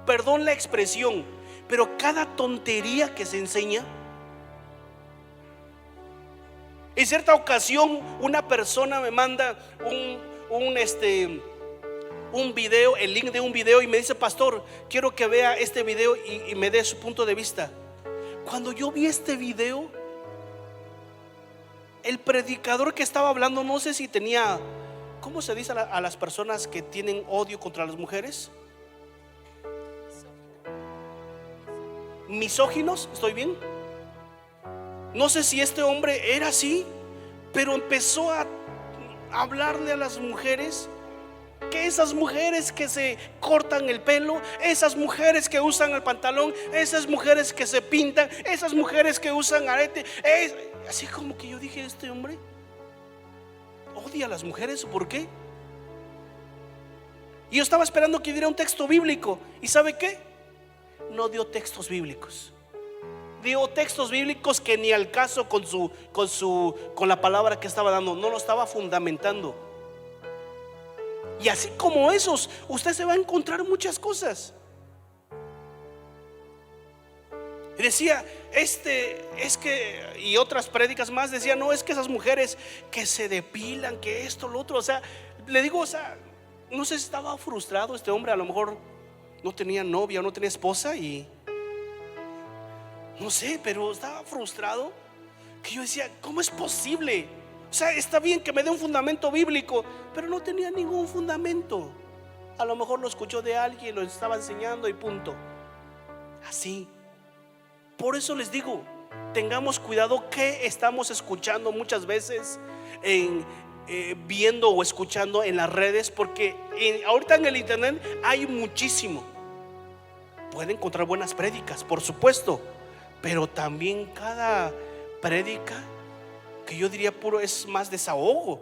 perdón la expresión, pero cada tontería que se enseña. En cierta ocasión una persona me manda un video, el link de un video, y me dice: pastor, quiero que vea este video y me dé su punto de vista. Cuando yo vi este video, el predicador que estaba hablando, no sé si tenía, ¿cómo se dice a las personas que tienen odio contra las mujeres? Misóginos, ¿estoy bien? No sé si este hombre era así, pero empezó a hablarle a las mujeres, que esas mujeres que se cortan el pelo, esas mujeres que usan el pantalón, esas mujeres que se pintan, esas mujeres que usan arete, así como que yo dije: este hombre odia a las mujeres, ¿por qué? Y yo estaba esperando que diera un texto bíblico, y ¿sabe qué? No dio textos bíblicos. Dio textos bíblicos que ni al caso con la palabra que estaba dando, no lo estaba fundamentando. Y así como esos, usted se va a encontrar muchas cosas. Y decía, es que, y otras prédicas más decían: no, es que esas mujeres que se depilan, que esto, lo otro. O sea, le digo, o sea, no sé si estaba frustrado este hombre, a lo mejor no tenía novia, no tenía esposa, y no sé, pero estaba frustrado, que yo decía: ¿cómo es posible? O sea, está bien que me dé un fundamento bíblico, pero no tenía ningún fundamento. A lo mejor lo escuchó de alguien, lo estaba enseñando y punto. Así. Por eso les digo, tengamos cuidado que estamos escuchando muchas veces, viendo o escuchando en las redes, porque ahorita en el internet hay muchísimo. Pueden encontrar buenas prédicas, por supuesto, pero también cada prédica, que yo diría puro, es más desahogo.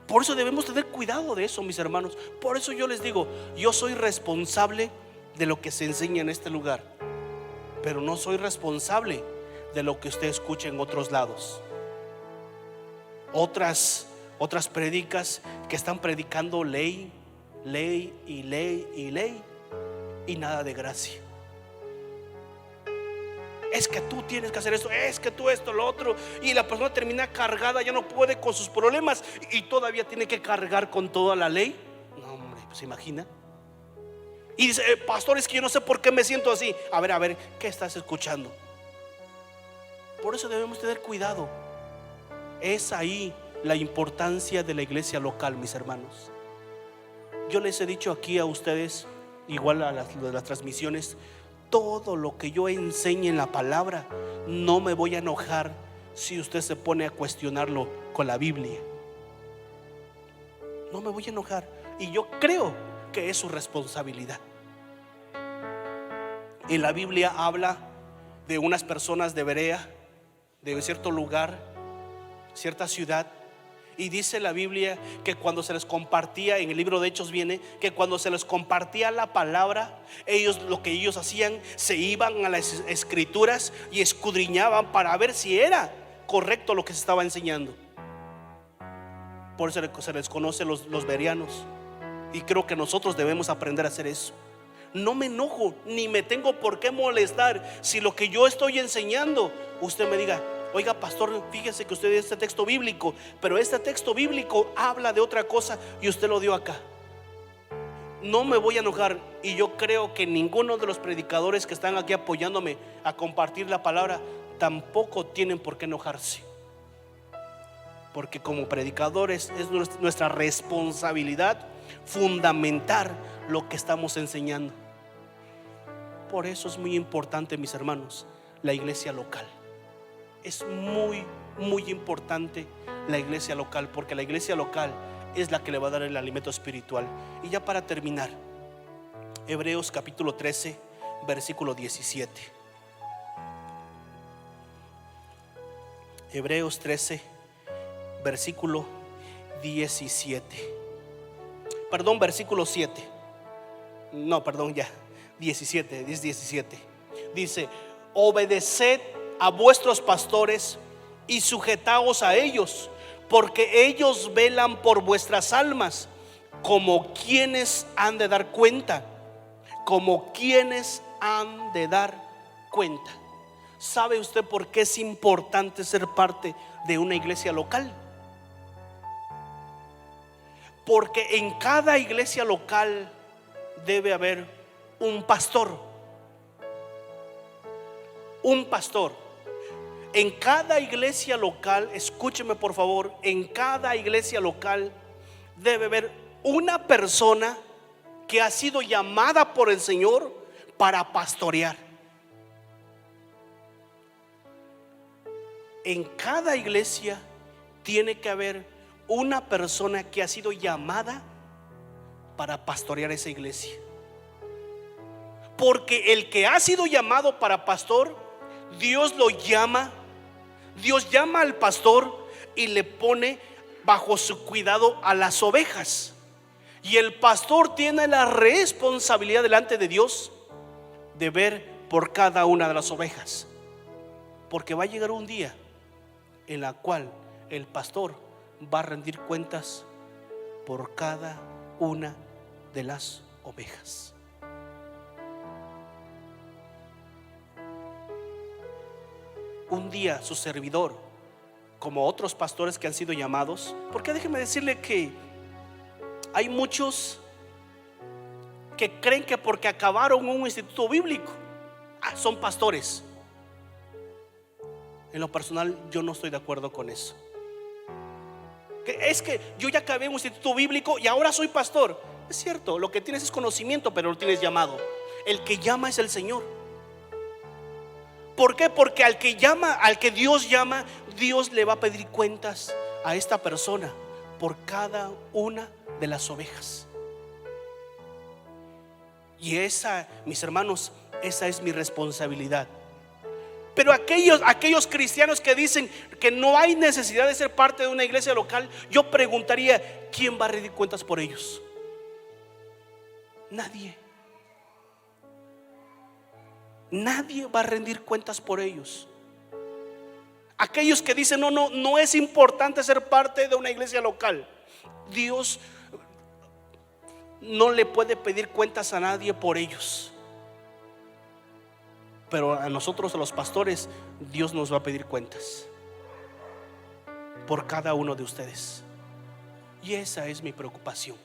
Por eso debemos tener cuidado de eso, mis hermanos. Por eso yo les digo, yo soy responsable de lo que se enseña en este lugar, pero no soy responsable de lo que usted escucha en otros lados. Otras prédicas que están predicando ley, ley y ley y ley, y nada de gracia. Es que tú tienes que hacer esto, es que tú esto, lo otro, y la persona termina cargada, ya no puede con sus problemas y todavía tiene que cargar con toda la ley. No, hombre, pues se imagina. Y dice: pastor, es que yo no sé por qué me siento así. A ver, ¿qué estás escuchando? Por eso debemos tener cuidado. Es ahí la importancia de la iglesia local, mis hermanos. Yo les he dicho aquí a ustedes, igual a las transmisiones, todo lo que yo enseñe en la palabra, no me voy a enojar si usted se pone a cuestionarlo con la Biblia. No me voy a enojar, y yo creo que es su responsabilidad. En la Biblia habla de unas personas de Berea, de cierto lugar, cierta ciudad, y dice la Biblia que cuando se les compartía, en el libro de Hechos viene que cuando se les compartía la palabra, lo que ellos hacían, se iban a las escrituras y escudriñaban para ver si era correcto lo que se estaba enseñando. Por eso se les conoce los bereanos, y creo que nosotros debemos aprender a hacer eso. No me enojo, ni me tengo por qué molestar si lo que yo estoy enseñando, usted me diga: oiga, pastor, fíjese que usted dio este texto bíblico, pero este texto bíblico habla de otra cosa y usted lo dio acá. No me voy a enojar, y yo creo que ninguno de los predicadores que están aquí apoyándome a compartir la palabra tampoco tienen por qué enojarse, porque como predicadores es nuestra responsabilidad fundamentar lo que estamos enseñando. Por eso es muy importante, mis hermanos, la iglesia local. Es muy, muy importante la iglesia local, porque la iglesia local es la que le va a dar el alimento espiritual. Y ya para terminar, Hebreos capítulo 13, versículo 17. Hebreos 13, versículo 17. Perdón, versículo 7. No, perdón, ya 17, 17. Dice: obedeced a vuestros pastores y sujetaos a ellos, porque ellos velan por vuestras almas, como quienes han de dar cuenta, como quienes han de dar cuenta. ¿Sabe usted por qué es importante ser parte de una iglesia local? Porque en cada iglesia local debe haber un pastor. Un pastor. En cada iglesia local, escúcheme por favor, en cada iglesia local debe haber una persona que ha sido llamada por el Señor para pastorear. En cada iglesia tiene que haber una persona que ha sido llamada para pastorear esa iglesia. Porque el que ha sido llamado para pastor, Dios lo llama. Dios llama al pastor y le pone bajo su cuidado a las ovejas. Y el pastor tiene la responsabilidad delante de Dios de ver por cada una de las ovejas. Porque va a llegar un día en la cual el pastor va a rendir cuentas por cada una de las ovejas. Un día su servidor, como otros pastores que han sido llamados, porque déjeme decirle que hay muchos que creen que porque acabaron un instituto bíblico, son pastores. En lo personal yo no estoy de acuerdo con eso. Es que yo ya acabé un instituto bíblico y ahora soy pastor. Es cierto, lo que tienes es conocimiento, pero no tienes llamado. El que llama es el Señor. ¿Por qué? Porque al que llama, al que Dios llama, Dios le va a pedir cuentas a esta persona por cada una de las ovejas. Y esa, mis hermanos, esa es mi responsabilidad. Pero aquellos cristianos que dicen que no hay necesidad de ser parte de una iglesia local, yo preguntaría, ¿quién va a rendir cuentas por ellos? Nadie. Nadie va a rendir cuentas por ellos. Aquellos que dicen no es importante ser parte de una iglesia local, Dios no le puede pedir cuentas a nadie por ellos. Pero a nosotros, a los pastores, Dios nos va a pedir cuentas por cada uno de ustedes. Y esa es mi preocupación.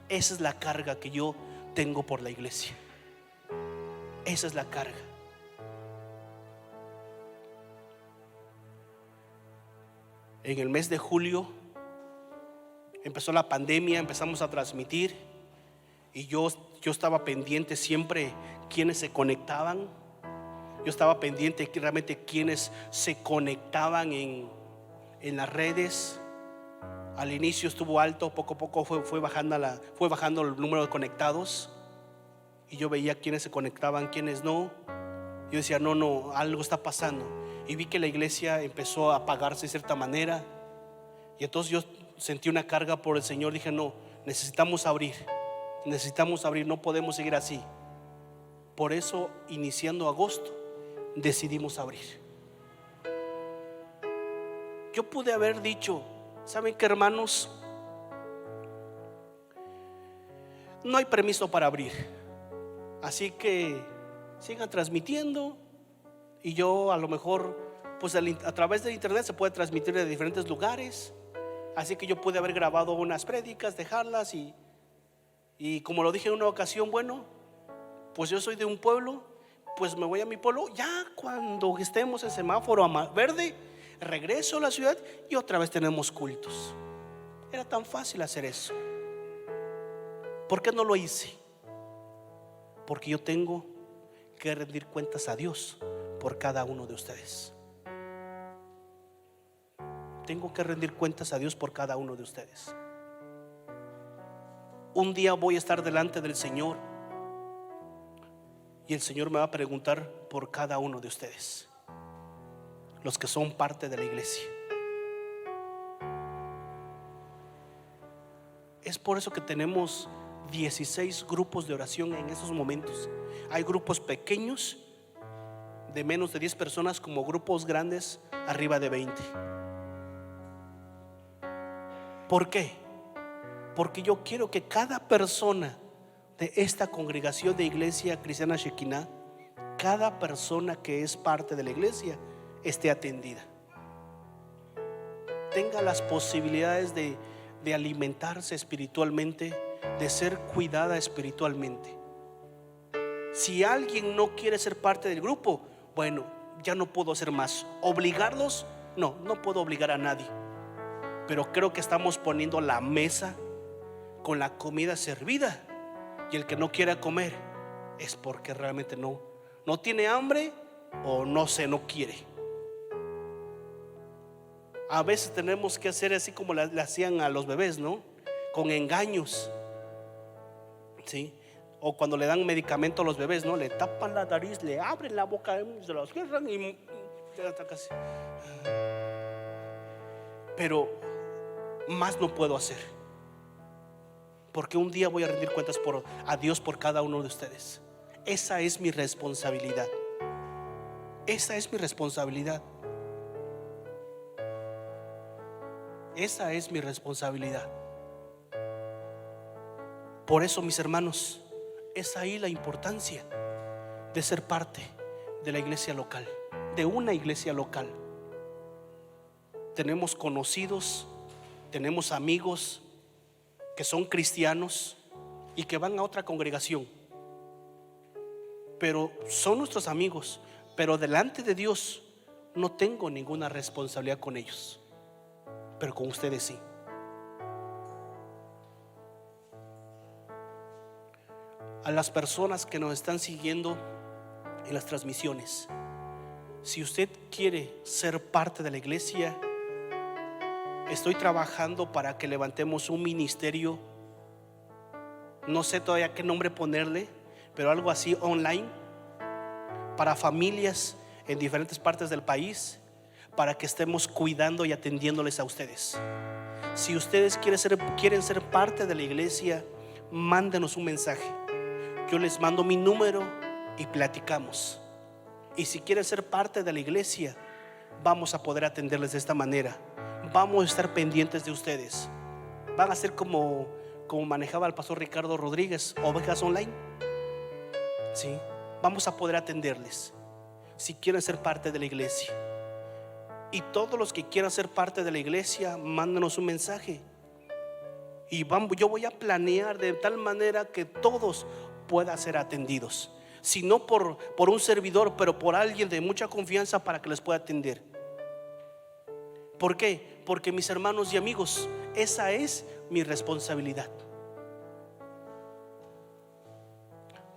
Esa es la carga que yo tengo por la iglesia. Esa es la carga. En el mes de julio empezó la pandemia, empezamos a transmitir y yo estaba pendiente siempre quienes se conectaban. Yo estaba pendiente realmente quienes se conectaban en las redes. Al inicio estuvo alto, poco a poco fue bajando el número de conectados. Y yo veía quiénes se conectaban, quiénes no. Yo decía, no, algo está pasando. Y vi que la iglesia empezó a apagarse de cierta manera. Y entonces yo sentí una carga por el Señor. Dije, no, necesitamos abrir, no podemos seguir así. Por eso, iniciando agosto, decidimos abrir. Yo pude haber dicho, ¿saben qué, hermanos? No hay permiso para abrir, así que sigan transmitiendo. Y yo a lo mejor, pues a través de internet se puede transmitir de diferentes lugares. Así que yo pude haber grabado unas prédicas, dejarlas y como lo dije en una ocasión, bueno, pues yo soy de un pueblo, pues me voy a mi pueblo. Ya cuando estemos en semáforo verde, regreso a la ciudad y otra vez tenemos cultos. Era tan fácil hacer eso. ¿Por qué no lo hice? Porque yo tengo que rendir cuentas a Dios por cada uno de ustedes. Tengo que rendir cuentas a Dios por cada uno de ustedes. Un día voy a estar delante del Señor y el Señor me va a preguntar por cada uno de ustedes, los que son parte de la iglesia. Es por eso que tenemos 16 grupos de oración en esos momentos. Hay grupos pequeños de menos de 10 personas, como grupos grandes arriba de 20. ¿Por qué? Porque yo quiero que cada persona de esta congregación de Iglesia Cristiana Shekinah, cada persona que es parte de la iglesia esté atendida, tenga las posibilidades de alimentarse espiritualmente, de ser cuidada espiritualmente. Si alguien no quiere ser parte del grupo, bueno, ya no puedo hacer más. ¿Obligarlos? No, no puedo obligar a nadie. Pero creo que estamos poniendo la mesa con la comida servida, y el que no quiera comer es porque realmente no tiene hambre, o no quiere. A veces tenemos que hacer así como le hacían a los bebés, ¿no? Con engaños, ¿sí? O cuando le dan medicamento a los bebés, ¿no? Le tapan la nariz, le abren la boca, se la cierran y ya está casi. Pero más no puedo hacer, porque un día voy a rendir cuentas a Dios por cada uno de ustedes. Esa es mi responsabilidad. Esa es mi responsabilidad. Esa es mi responsabilidad. Por eso, mis hermanos, es ahí la importancia de ser parte de la iglesia local, de una iglesia local. Tenemos conocidos, tenemos amigos que son cristianos y que van a otra congregación, pero son nuestros amigos, pero delante de Dios no tengo ninguna responsabilidad con ellos, pero con ustedes sí. A las personas que nos están siguiendo en las transmisiones, si usted quiere ser parte de la iglesia, estoy trabajando para que levantemos un ministerio. No sé todavía qué nombre ponerle, pero algo así online, para familias en diferentes partes del país, para que estemos cuidando y atendiéndoles a ustedes. Si ustedes quieren ser parte de la iglesia, mándenos un mensaje. Yo les mando mi número y platicamos. Y si quieren ser parte de la iglesia, vamos a poder atenderles de esta manera. Vamos a estar pendientes de ustedes. Van a ser como manejaba el pastor Ricardo Rodríguez, Ovejas Online. ¿Sí? Vamos a poder atenderles si quieren ser parte de la iglesia. Y todos los que quieran ser parte de la iglesia, mándanos un mensaje. Y yo voy a planear de tal manera que todos puedan ser atendidos. Si no por un servidor, pero por alguien de mucha confianza para que les pueda atender. ¿Por qué? Porque, mis hermanos y amigos, esa es mi responsabilidad.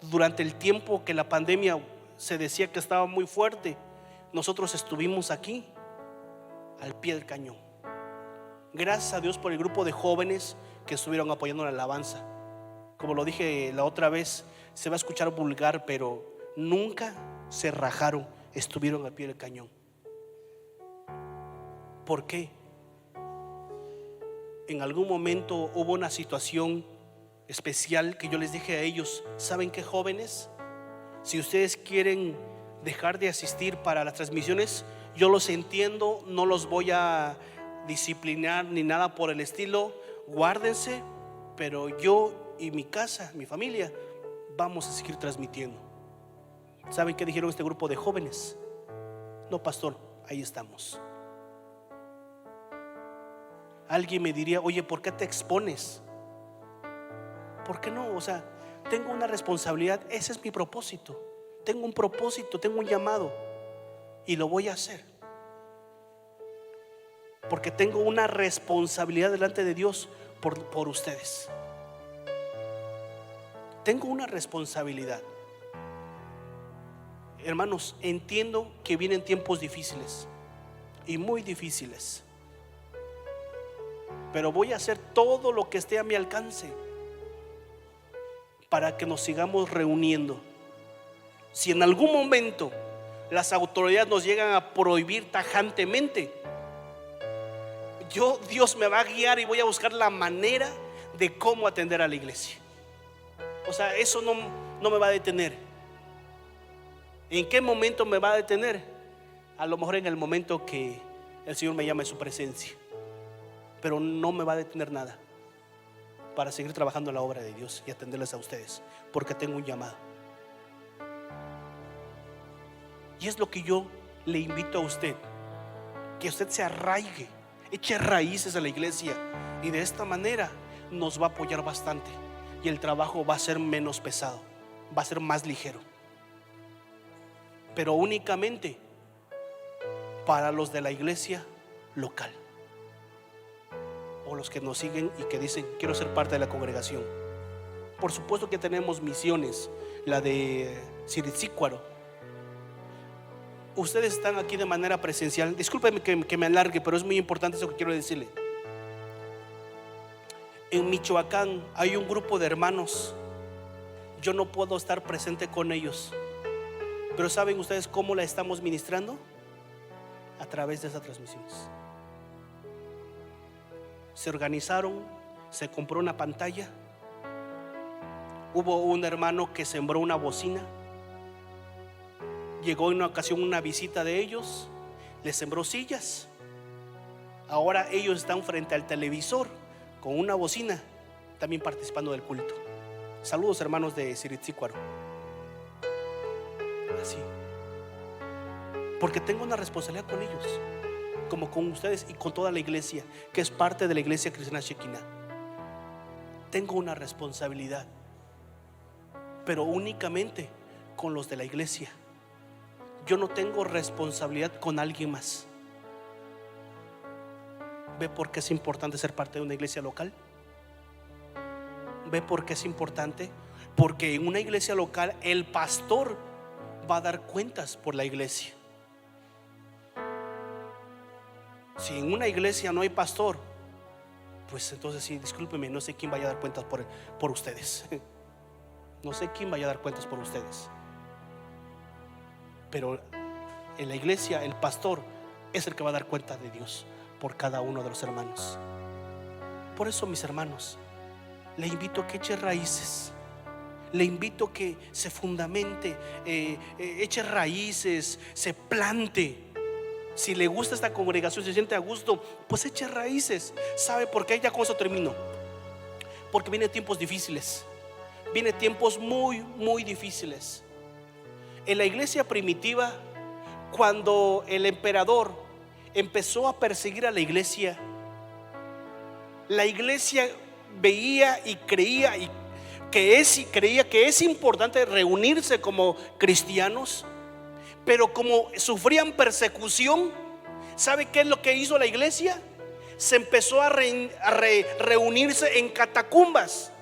Durante el tiempo que la pandemia se decía que estaba muy fuerte, nosotros estuvimos aquí al pie del cañón. Gracias a Dios por el grupo de jóvenes que estuvieron apoyando la alabanza. Como lo dije la otra vez, se va a escuchar vulgar, pero nunca se rajaron, estuvieron al pie del cañón. ¿Por qué? En algún momento hubo una situación especial que yo les dije a ellos: ¿saben qué, jóvenes? Si ustedes quieren dejar de asistir para las transmisiones, yo los entiendo, no los voy a disciplinar ni nada por el estilo. Guárdense, pero yo y mi casa, mi familia, vamos a seguir transmitiendo. ¿Saben qué dijeron este grupo de jóvenes? No, pastor, ahí estamos. Alguien me diría: oye, ¿por qué te expones? ¿Por qué no? O sea, tengo una responsabilidad, ese es mi propósito. Tengo un propósito, tengo un llamado, y lo voy a hacer, porque tengo una responsabilidad delante de Dios por ustedes. Tengo una responsabilidad. Hermanos, entiendo que vienen tiempos difíciles y muy difíciles, pero voy a hacer todo lo que esté a mi alcance para que nos sigamos reuniendo. Si en algún momento las autoridades nos llegan a prohibir tajantemente, Dios me va a guiar y voy a buscar la manera de cómo atender a la iglesia. O sea, eso no me va a detener. ¿En qué momento me va a detener? A lo mejor en el momento que el Señor me llame a su presencia, pero no me va a detener nada. para seguir trabajando en la obra de Dios y atenderles a ustedes, porque tengo un llamado. Y es lo que yo le invito a usted, que usted se arraigue, eche raíces a la iglesia, y de esta manera nos va a apoyar bastante y el trabajo va a ser menos pesado, va a ser más ligero. Pero únicamente para los de la iglesia local, o los que nos siguen y que dicen quiero ser parte de la congregación. Por supuesto que tenemos misiones, la de Siritzícuaro. Ustedes están aquí de manera presencial. Discúlpenme que me alargue, pero es muy importante eso que quiero decirle. En Michoacán hay un grupo de hermanos. Yo no puedo estar presente con ellos, pero ¿saben ustedes cómo la estamos ministrando? A través de esas transmisiones. Se organizaron, se compró una pantalla. Hubo un hermano que sembró una bocina. Llegó en una ocasión una visita de ellos, les sembró sillas. Ahora ellos están frente al televisor con una bocina, también participando del culto. Saludos, hermanos de Siritzícuaro. Así, porque tengo una responsabilidad con ellos, como con ustedes y con toda la iglesia, que es parte de la iglesia cristiana Shekinah. Tengo una responsabilidad, pero únicamente con los de la iglesia. Yo no tengo responsabilidad con alguien más. ¿Ve por qué es importante ser parte de una iglesia local? ¿Ve por qué es importante? Porque en una iglesia local el pastor va a dar cuentas por la iglesia. Si en una iglesia no hay pastor, pues entonces sí, discúlpeme, no sé quién vaya a dar cuentas por ustedes. No sé quién vaya a dar cuentas por ustedes. Pero en la iglesia el pastor es el que va a dar cuenta de Dios por cada uno de los hermanos. Por eso, mis hermanos, le invito a que eche raíces. Le invito a que se fundamente, eche raíces, se plante. Si le gusta esta congregación, se siente a gusto, pues eche raíces. ¿Sabe por qué? Ya con eso termino. Porque vienen tiempos difíciles. Vienen tiempos muy, muy difíciles. En la iglesia primitiva, cuando el emperador empezó a perseguir a la iglesia veía y creía que es importante reunirse como cristianos, pero como sufrían persecución, ¿sabe qué es lo que hizo la iglesia? Se empezó a reunirse en catacumbas.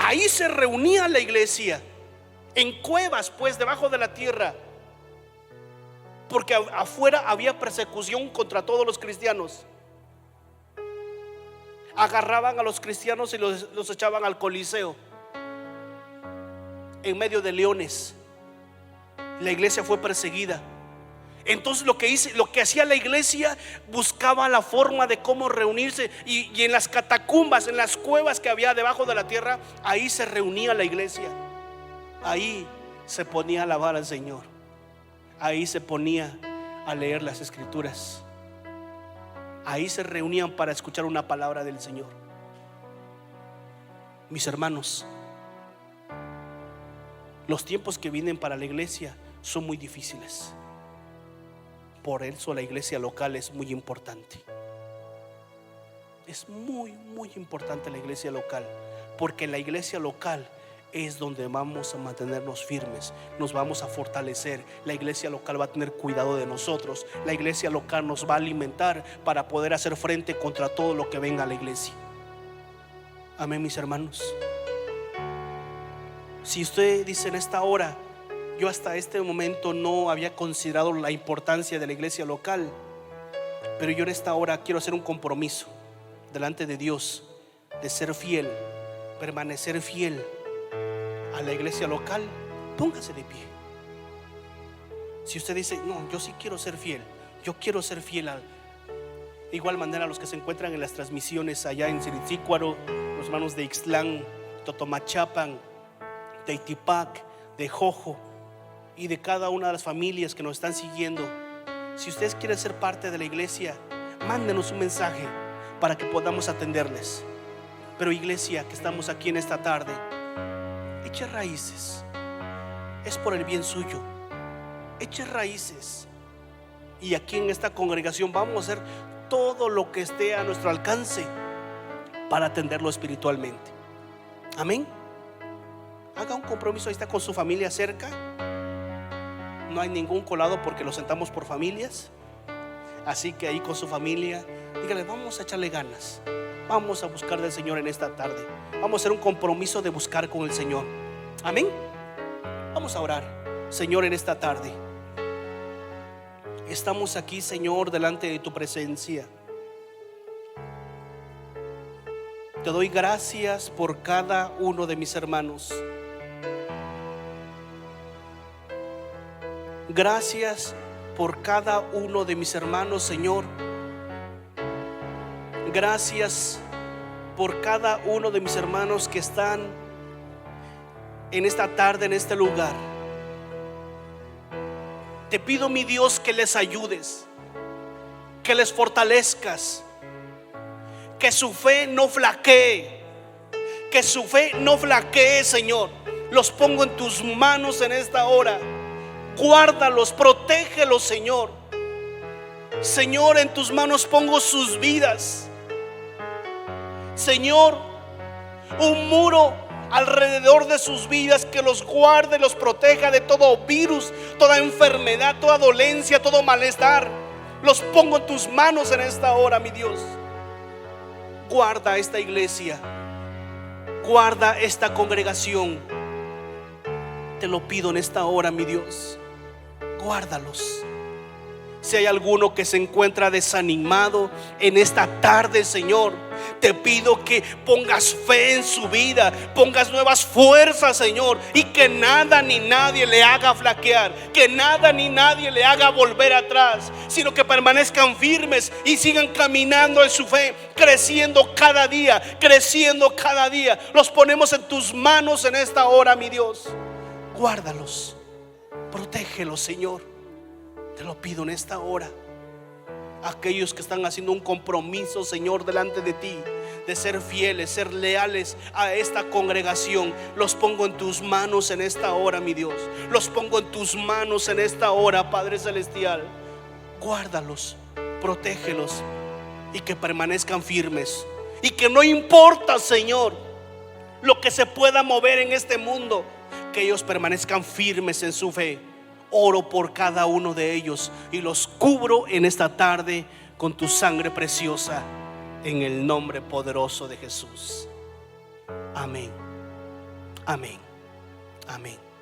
Ahí se reunía la iglesia, en cuevas, pues debajo de la tierra, porque afuera había persecución contra todos los cristianos. Agarraban a los cristianos y los echaban al Coliseo, en medio de leones. La iglesia fue perseguida. Entonces lo que hacía la iglesia, buscaba la forma de cómo reunirse, y en las catacumbas, en las cuevas que había debajo de la tierra, ahí se reunía la iglesia. Ahí se ponía a alabar al Señor. Ahí se ponía a leer las escrituras. Ahí se reunían para escuchar una palabra del Señor. Mis hermanos, los tiempos que vienen para la iglesia son muy difíciles. Por eso la iglesia local es muy importante. Es muy, muy importante la iglesia local, porque la iglesia local es donde vamos a mantenernos firmes, nos vamos a fortalecer. La iglesia local va a tener cuidado de nosotros. La iglesia local nos va a alimentar para poder hacer frente contra todo lo que venga a la iglesia. Amén, mis hermanos. Si usted dice en esta hora, yo hasta este momento no había considerado la importancia de la iglesia local, pero yo en esta hora quiero hacer un compromiso delante de Dios de ser fiel, permanecer fiel a la iglesia local. Póngase de pie. Si usted dice, no, yo sí quiero ser fiel, yo quiero ser fiel de igual manera a los que se encuentran en las transmisiones allá en Siritzícuaro, los hermanos de Ixtlán, Totomachapan, de Itipac, de Jojo, y de cada una de las familias que nos están siguiendo. Si ustedes quieren ser parte de la iglesia, mándenos un mensaje para que podamos atenderles. Pero iglesia que estamos aquí en esta tarde, eche raíces, es por el bien suyo. Eche raíces. Y aquí en esta congregación vamos a hacer todo lo que esté a nuestro alcance para atenderlo espiritualmente. Amén. Haga un compromiso, ahí está, con su familia cerca. No hay ningún colado porque lo sentamos por familias. Así que ahí con su familia, dígale: vamos a echarle ganas, vamos a buscar del Señor en esta tarde. Vamos a hacer un compromiso de buscar con el Señor. Amén. Vamos a orar. Señor, en esta tarde estamos aquí, Señor, delante de tu presencia. Te doy gracias por cada uno de mis hermanos. Gracias por cada uno de mis hermanos, Señor. Gracias por cada uno de mis hermanos que están en esta tarde, en este lugar. Te pido, mi Dios, que les ayudes, que les fortalezcas, que su fe no flaquee, que su fe no flaquee, Señor. Los pongo en tus manos en esta hora. Guárdalos, protégelos, Señor. Señor, en tus manos pongo sus vidas. Señor, un muro alrededor de sus vidas que los guarde, los proteja de todo virus, toda enfermedad, toda dolencia, todo malestar. Los pongo en tus manos en esta hora, mi Dios. Guarda esta iglesia, guarda esta congregación. Te lo pido en esta hora, mi Dios. Guárdalos. Si hay alguno que se encuentra desanimado en esta tarde, Señor, te pido que pongas fe en su vida, pongas nuevas fuerzas, Señor, y que nada ni nadie le haga flaquear, que nada ni nadie le haga volver atrás, sino que permanezcan firmes y sigan caminando en su fe, creciendo cada día, creciendo cada día. Los ponemos en tus manos en esta hora, mi Dios. Guárdalos, protégelos, Señor. Te lo pido en esta hora. Aquellos que están haciendo un compromiso, Señor, delante de ti, de ser fieles, ser leales a esta congregación, los pongo en tus manos en esta hora, mi Dios. Los pongo en tus manos en esta hora, Padre Celestial. Guárdalos, protégelos y que permanezcan firmes. Y que no importa, Señor, lo que se pueda mover en este mundo, que ellos permanezcan firmes en su fe. Oro por cada uno de ellos y los cubro en esta tarde con tu sangre preciosa, en el nombre poderoso de Jesús. Amén. Amén. Amén.